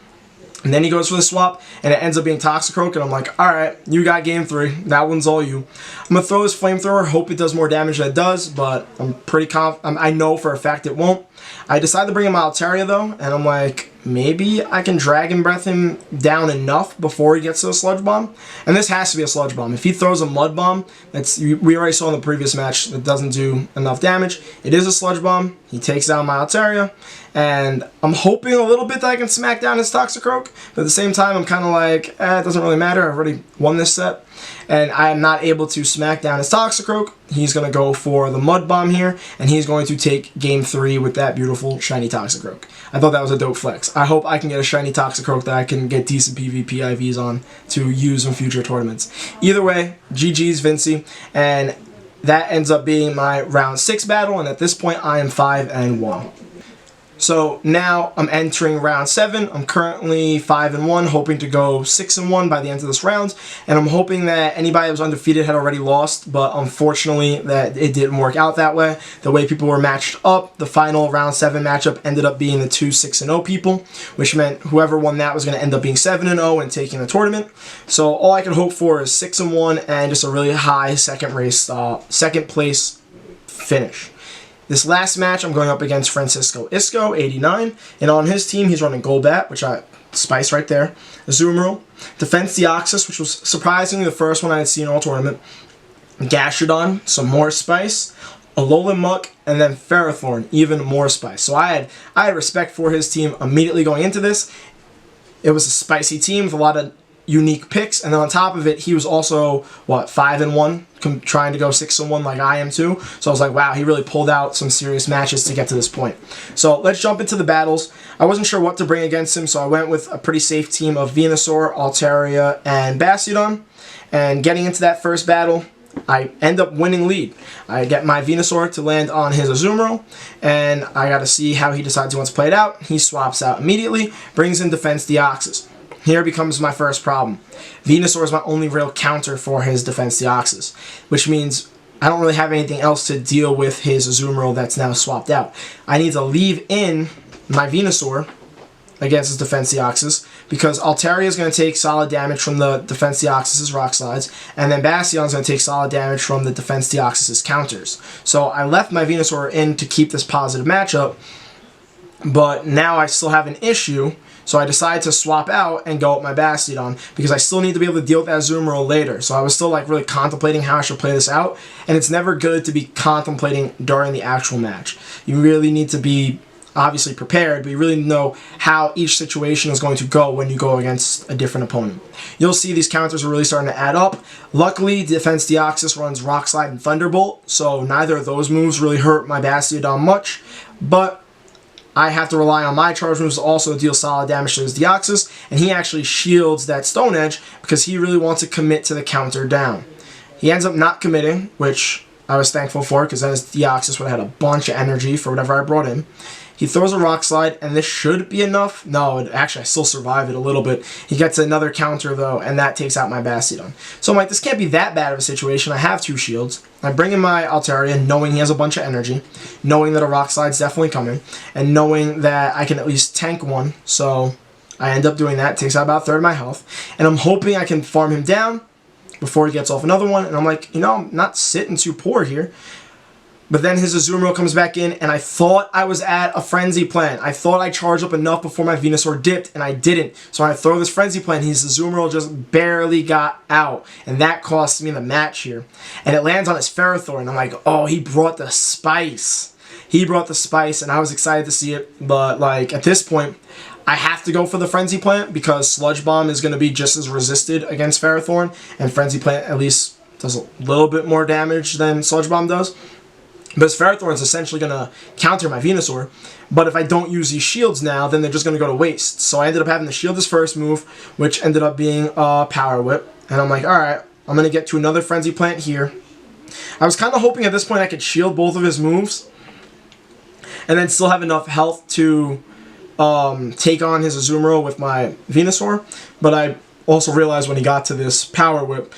And then he goes for the swap, and it ends up being Toxicroak, and I'm like, alright, you got game 3. That one's all you. I'm going to throw this Flamethrower, hope it does more damage than it does, but I'm pretty confident. I know for a fact it won't. I decide to bring in my Altaria, though, and I'm like, maybe I can Dragon Breath him down enough before he gets to a Sludge Bomb. And this has to be a Sludge Bomb. If he throws a Mud Bomb, we already saw in the previous match that doesn't do enough damage. It is a Sludge Bomb. He takes down my Altaria, and I'm hoping a little bit that I can smack down his Toxicroak, but at the same time, I'm kind of like, it doesn't really matter. I've already won this set, and I am not able to smack down his Toxicroak. He's going to go for the Mud Bomb here, and he's going to take game 3 with that beautiful shiny Toxicroak. I thought that was a dope flex. I hope I can get a shiny Toxicroak that I can get decent PvP IVs on to use in future tournaments. Either way, GG's Vincey, and that ends up being my round 6 battle, and at this point I am 5-1. So now I'm entering round 7. I'm currently 5-1, hoping to go 6-1 by the end of this round. And I'm hoping that anybody that was undefeated had already lost, but unfortunately that it didn't work out that way. The way people were matched up, the final round 7 matchup ended up being the 2 6-0 people, which meant whoever won that was going to end up being 7-0 and taking the tournament. So all I can hope for is 6-1 and just a really high second place finish. This last match, I'm going up against Francisco Isco, 89, and on his team, he's running Golbat, which Spice right there, Azumarill, Defense Deoxys, which was surprisingly the first one I had seen all tournament, Gastrodon, some more Spice, Alolan Muck, and then Ferrothorn, even more Spice. So I had respect for his team immediately going into this. It was a spicy team with a lot of unique picks, and then on top of it, he was also, 5-1, trying to go 6-1 like I am too. So I was like, wow, he really pulled out some serious matches to get to this point. So let's jump into the battles. I wasn't sure what to bring against him, so I went with a pretty safe team of Venusaur, Altaria, and Bastiodon. And getting into that first battle, I end up winning lead. I get my Venusaur to land on his Azumarill, and I got to see how he decides he wants to play it out. He swaps out immediately, brings in Defense Deoxys. Here becomes my first problem. Venusaur is my only real counter for his Defense Deoxys, which means I don't really have anything else to deal with his Azumarill that's now swapped out. I need to leave in my Venusaur against his Defense Deoxys, because Altaria is going to take solid damage from the Defense Deoxys' Rock Slides, and then Bastion is going to take solid damage from the Defense Deoxys' counters. So I left my Venusaur in to keep this positive matchup, but now I still have an issue. So I decided to swap out and go with my Bastiodon, because I still need to be able to deal with that Azumarill later. So I was still really contemplating how I should play this out, and it's never good to be contemplating during the actual match. You really need to be obviously prepared, but you really know how each situation is going to go when you go against a different opponent. You'll see these counters are really starting to add up. Luckily, Defense Deoxys runs Rock Slide and Thunderbolt, so neither of those moves really hurt my Bastiodon much, but I have to rely on my charge moves to also deal solid damage to his Deoxys, and he actually shields that Stone Edge because he really wants to commit to the counter down. He ends up not committing, which I was thankful for, because then his Deoxys would have had a bunch of energy for whatever I brought in. He throws a Rock Slide, and this should be enough. No, actually, I still survive it a little bit. He gets another counter, though, and that takes out my Bastiodon. So I'm like, this can't be that bad of a situation. I have 2 shields. I bring in my Altaria, knowing he has a bunch of energy, knowing that a Rock Slide's definitely coming, and knowing that I can at least tank one. So I end up doing that. It takes out about a third of my health. And I'm hoping I can farm him down before he gets off another one. And I'm like, I'm not sitting too poor here. But then his Azumarill comes back in, and I thought I was at a Frenzy Plant. I thought I charged up enough before my Venusaur dipped, and I didn't. So when I throw this Frenzy Plant, his Azumarill just barely got out, and that cost me the match here. And it lands on his Ferrothorn, and I'm like, oh, he brought the spice. He brought the spice, and I was excited to see it. But, like, at this point, I have to go for the Frenzy Plant because Sludge Bomb is going to be just as resisted against Ferrothorn, and Frenzy Plant at least does a little bit more damage than Sludge Bomb does. But Ferrothorn is essentially going to counter my Venusaur. But if I don't use these shields now, then they're just going to go to waste. So I ended up having to shield his first move, which ended up being a Power Whip. And I'm like, alright, I'm going to get to another Frenzy Plant here. I was kind of hoping at this point I could shield both of his moves, and then still have enough health to take on his Azumarill with my Venusaur. But I also realized when he got to this Power Whip,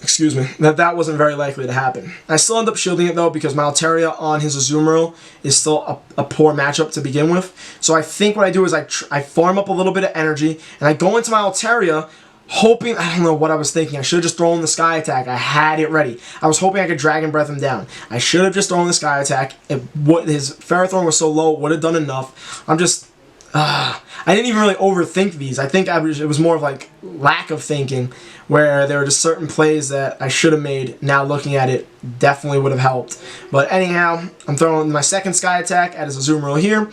excuse me, that wasn't very likely to happen. I still end up shielding it though because my Altaria on his Azumarill is still a poor matchup to begin with. So I think what I do is I farm up a little bit of energy and I go into my Altaria hoping, I don't know what I was thinking. I should have just thrown the Sky Attack. I had it ready. I was hoping I could Dragon Breath him down. I should have just thrown the Sky Attack. His Ferrothorn was so low, it would have done enough. I didn't even really overthink these. I think it was more of like lack of thinking, where there were just certain plays that I should have made. Now looking at it, definitely would have helped. But anyhow, I'm throwing my second Sky Attack at his Azumarill here,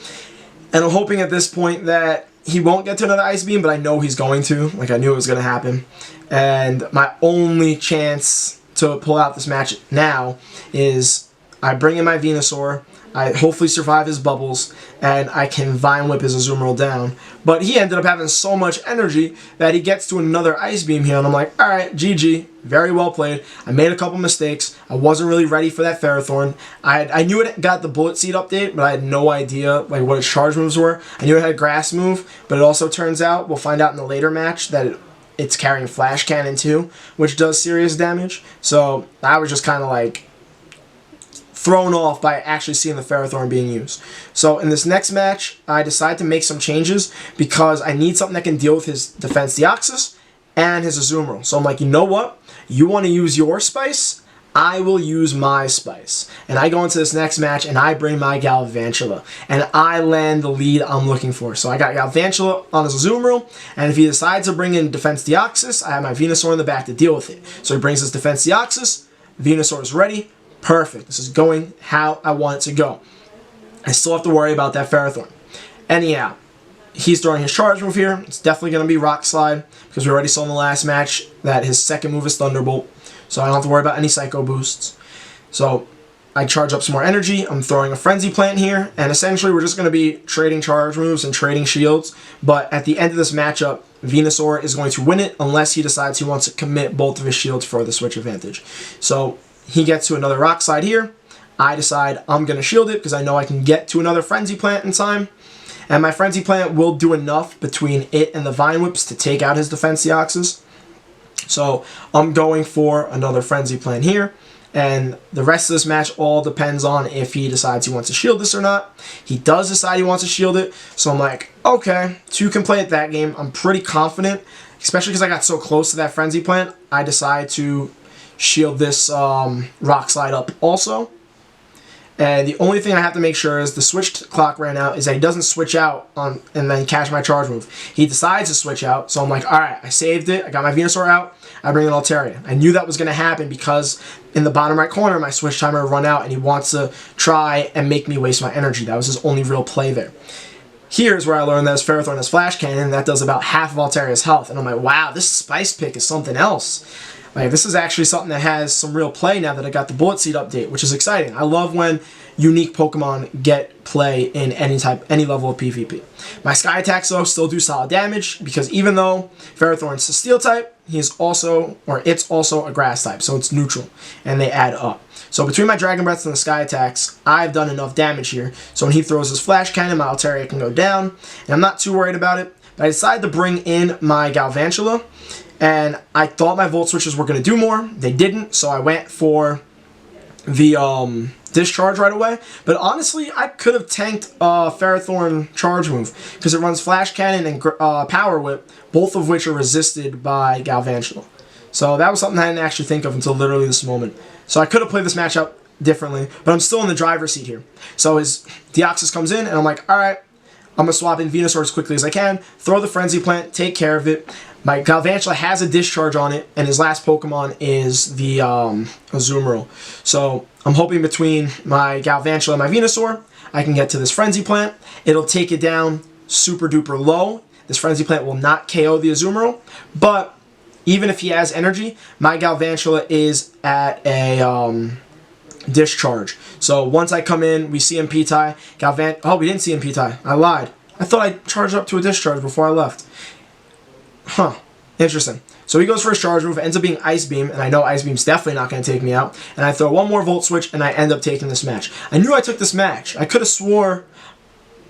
and I'm hoping at this point that he won't get to another Ice Beam, but I know he's going to. Like, I knew it was going to happen. And my only chance to pull out this match now is I bring in my Venusaur, I hopefully survive his bubbles, and I can Vine Whip his Azumarill down. But he ended up having so much energy that he gets to another Ice Beam here, and I'm like, alright, GG, very well played. I made a couple mistakes. I wasn't really ready for that Ferrothorn. I knew it got the Bullet Seed update, but I had no idea like what its charge moves were. I knew it had a Grass move, but it also turns out, we'll find out in the later match, that it's carrying Flash Cannon too, which does serious damage. So I was just kind of like thrown off by actually seeing the Ferrothorn being used. So in this next match, I decide to make some changes because I need something that can deal with his Defense Deoxys and his Azumarill. So I'm like, you know what? You want to use your Spice? I will use my Spice. And I go into this next match and I bring my Galvantula. And I land the lead I'm looking for. So I got Galvantula on his Azumarill, and if he decides to bring in Defense Deoxys, I have my Venusaur in the back to deal with it. So he brings his Defense Deoxys, Venusaur is ready. Perfect. This is going how I want it to go. I still have to worry about that Ferrothorn. Anyhow, he's throwing his charge move here. It's definitely going to be Rock Slide because we already saw in the last match that his second move is Thunderbolt. So I don't have to worry about any Psycho boosts. So I charge up some more energy. I'm throwing a Frenzy Plant here. And essentially we're just going to be trading charge moves and trading shields. But at the end of this matchup, Venusaur is going to win it unless he decides he wants to commit both of his shields for the switch advantage. So he gets to another Rock Slide here. I decide I'm going to shield it because I know I can get to another Frenzy Plant in time. And my Frenzy Plant will do enough between it and the Vine Whips to take out his Defense Deoxys. So I'm going for another Frenzy Plant here. And the rest of this match all depends on if he decides he wants to shield this or not. He does decide he wants to shield it. So I'm like, okay, two can play at that game. I'm pretty confident, especially because I got so close to that Frenzy Plant. I decide to shield this Rock Slide up also. And the only thing I have to make sure is the switch clock ran out is that he doesn't switch out and then catch my charge move. He decides to switch out, so I'm like, alright, I saved it, I got my Venusaur out, I bring in Altaria. I knew that was going to happen because in the bottom right corner my switch timer run out and he wants to try and make me waste my energy. That was his only real play there. Here's where I learned that his Ferrothorn has Flash Cannon, and that does about half of Altaria's health. And I'm like, wow, this Spice pick is something else. Like, this is actually something that has some real play now that I got the Bullet Seed update, which is exciting. I love when unique Pokemon get play in any level of PvP. My Sky Attacks, though, still do solid damage, because even though Ferrothorn's a Steel type, it's also a Grass type, so it's neutral, and they add up. So between my Dragon Breaths and the Sky Attacks, I've done enough damage here, so when he throws his Flash Cannon, my Altaria can go down, and I'm not too worried about it. But I decided to bring in my Galvantula, and I thought my Volt Switches were going to do more. They didn't, so I went for the Discharge right away. But honestly, I could have tanked Ferrothorn Charge Move, because it runs Flash Cannon and Power Whip, both of which are resisted by Galvantula. So that was something I didn't actually think of until literally this moment. So I could have played this matchup differently, but I'm still in the driver's seat here. So his Deoxys comes in, and I'm like, alright, I'm going to swap in Venusaur as quickly as I can, throw the Frenzy Plant, take care of it. My Galvantula has a Discharge on it, and his last Pokemon is the Azumarill. So I'm hoping between my Galvantula and my Venusaur, I can get to this Frenzy Plant. It'll take it down super duper low. This Frenzy Plant will not KO the Azumarill, but even if he has energy, my Galvantula is at a Discharge. So once I come in, we CMP tie. Oh, we didn't CMP tie. I lied. I thought I charged up to a Discharge before I left. Huh. Interesting. So he goes for his charge move, ends up being Ice Beam, and I know Ice Beam's definitely not going to take me out. And I throw one more Volt Switch, and I end up taking this match. I knew I took this match. I could have swore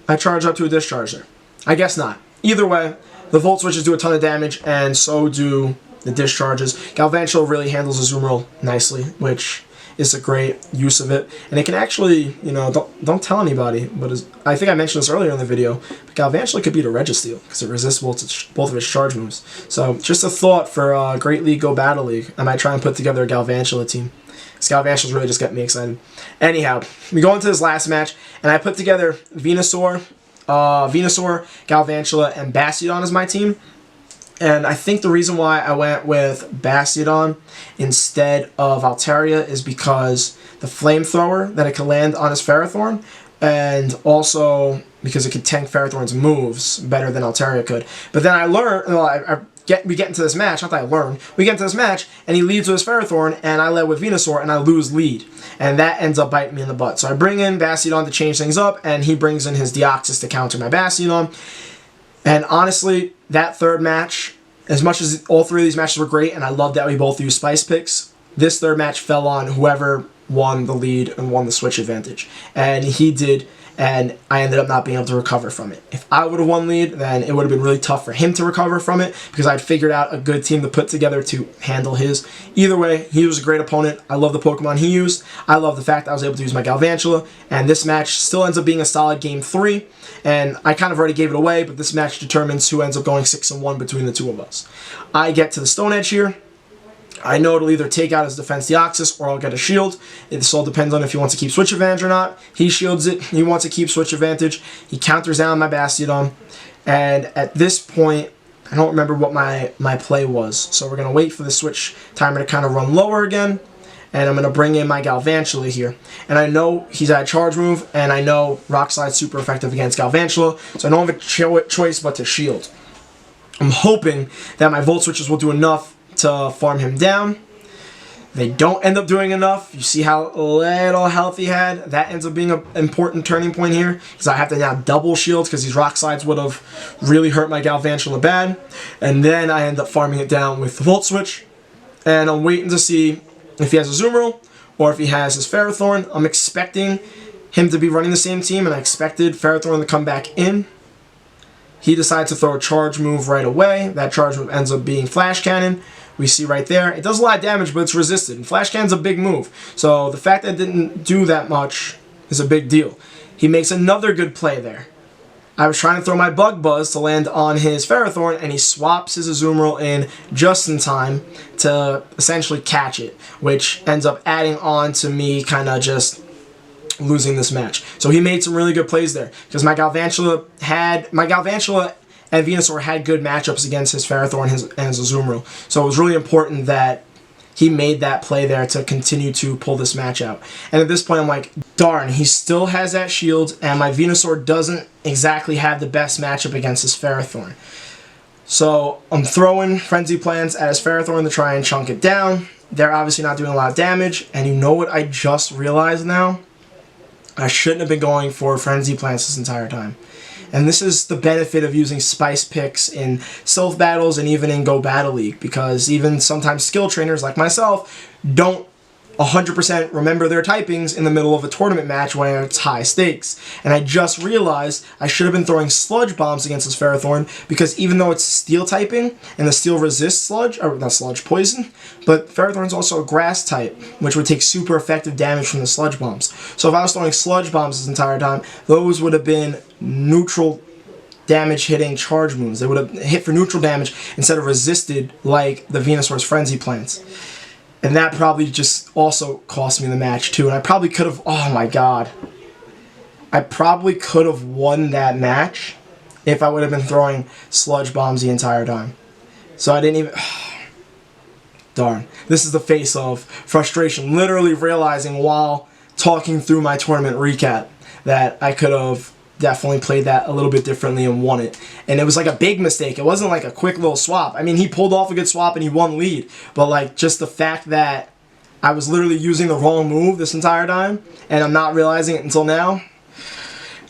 I charged up to a Discharge there. I guess not. Either way, the Volt Switches do a ton of damage, and so do the Discharges. Galvantula really handles Azumarill nicely, which is a great use of it. And it can actually, you know, don't tell anybody, but I think I mentioned this earlier in the video, but Galvantula could beat a Registeel because it resists both of its charge moves. So just a thought for Great League Go Battle League. I might try and put together a Galvantula team. Because Galvantula's really just getting me excited. Anyhow, we go into this last match, and I put together Venusaur, Galvantula, and Bastiodon as my team. And I think the reason why I went with Bastiodon instead of Altaria is because the Flamethrower that it could land on his Ferrothorn, and also because it could tank Ferrothorn's moves better than Altaria could. But then I learned, well, we get into this match, not that I learned, we get into this match, and he leads with his Ferrothorn, and I led with Venusaur, and I lose lead. And that ends up biting me in the butt. So I bring in Bastiodon to change things up, and he brings in his Deoxys to counter my Bastiodon. And honestly, that third match, as much as all three of these matches were great, and I love that we both used Spice Picks, this third match fell on whoever won the lead and won the switch advantage. And he did, and I ended up not being able to recover from it. If I would have won lead, then it would have been really tough for him to recover from it, because I'd figured out a good team to put together to handle his. Either way, he was a great opponent. I love the Pokemon he used. I love the fact that I was able to use my Galvantula, and this match still ends up being a solid Game 3. And I kind of already gave it away, but this match determines who ends up going 6-1 between the two of us. I get to the Stone Edge here. I know it'll either take out his Defense Deoxys or I'll get a shield. This all depends on if he wants to keep Switch Advantage or not. He shields it. He wants to keep Switch Advantage. He counters down my Bastiodon. And at this point, I don't remember what my play was. So we're going to wait for the Switch timer to kind of run lower again. And I'm going to bring in my Galvantula here. And I know he's at a charge move, and I know Rock Slide's super effective against Galvantula, so I don't have a choice but to shield. I'm hoping that my Volt Switches will do enough to farm him down. They don't end up doing enough. You see how little health he had? That ends up being an important turning point here, because I have to now double shield, because these Rock Slides would have really hurt my Galvantula bad. And then I end up farming it down with the Volt Switch. And I'm waiting to see if he has a Azumarill, or if he has his Ferrothorn. I'm expecting him to be running the same team, and I expected Ferrothorn to come back in. He decides to throw a charge move right away. That charge move ends up being Flash Cannon. We see right there. It does a lot of damage, but it's resisted. And Flash Cannon's a big move. So the fact that it didn't do that much is a big deal. He makes another good play there. I was trying to throw my Bug Buzz to land on his Ferrothorn, and he swaps his Azumarill in just in time to essentially catch it, which ends up adding on to me kind of just losing this match. So he made some really good plays there, because my Galvantula and Venusaur had good matchups against his Ferrothorn and his Azumarill. So it was really important that he made that play there to continue to pull this match out. And at this point, I'm like, darn, he still has that shield, and my Venusaur doesn't exactly have the best matchup against his Ferrothorn. So I'm throwing Frenzy Plants at his Ferrothorn to try and chunk it down. They're obviously not doing a lot of damage, and you know what I just realized now? I shouldn't have been going for Frenzy Plants this entire time. And this is the benefit of using Spice Picks in Silph battles and even in Go Battle League, because even sometimes skill trainers like myself don't 100% remember their typings in the middle of a tournament match where it's high stakes. And I just realized I should have been throwing Sludge Bombs against this Ferrothorn, because even though it's Steel typing and the Steel resists Sludge, or not Sludge, Poison, but Ferrothorn's also a Grass type, which would take super effective damage from the Sludge Bombs. So if I was throwing Sludge Bombs this entire time, those would have been neutral damage hitting charge moves. They would have hit for neutral damage instead of resisted like the Venusaur's Frenzy Plants. And that probably just also cost me the match too. And I probably could have, oh my god. I probably could have won that match if I would have been throwing sludge bombs the entire time. So I didn't even, darn. This is the face of frustration. Literally realizing while talking through my tournament recap that I could have definitely played that a little bit differently and won it. And it was like a big mistake. It wasn't like a quick little swap. I mean, he pulled off a good swap and he won lead. But like just the fact that I was literally using the wrong move this entire time and I'm not realizing it until now.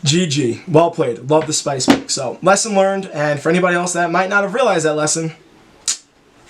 GG. Well played. Love the spice pick. So, lesson learned. And for anybody else that might not have realized that lesson,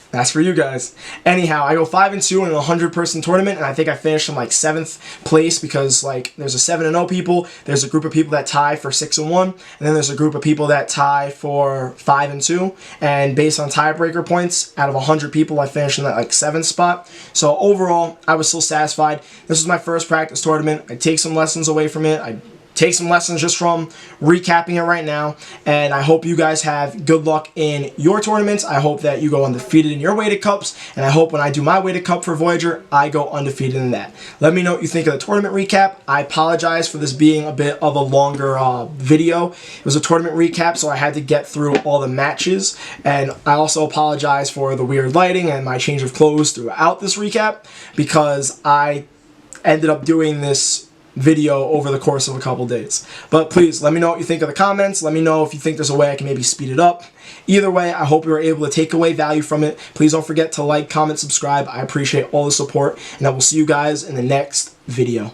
that's for you guys. Anyhow, I go 5-2 in a 100-person tournament, and I think I finished in like 7th place because like there's a 7-0 people, there's a group of people that tie for 6-1, and then there's a group of people that tie for 5-2. And based on tiebreaker points, out of 100 people, I finished in that like 7th spot. So overall, I was still satisfied. This was my first practice tournament. I take some lessons away from it. I take some lessons just from recapping it right now, and I hope you guys have good luck in your tournaments. I hope that you go undefeated in your weighted cups, and I hope when I do my weighted cup for Voyager, I go undefeated in that. Let me know what you think of the tournament recap. I apologize for this being a bit of a longer video. It was a tournament recap, so I had to get through all the matches, and I also apologize for the weird lighting and my change of clothes throughout this recap because I ended up doing this video over the course of a couple days. But please, let me know what you think of the comments. Let me know if you think there's a way I can maybe speed it up. Either way, I hope you were able to take away value from it. Please don't forget to like, comment, subscribe. I appreciate all the support, and I will see you guys in the next video.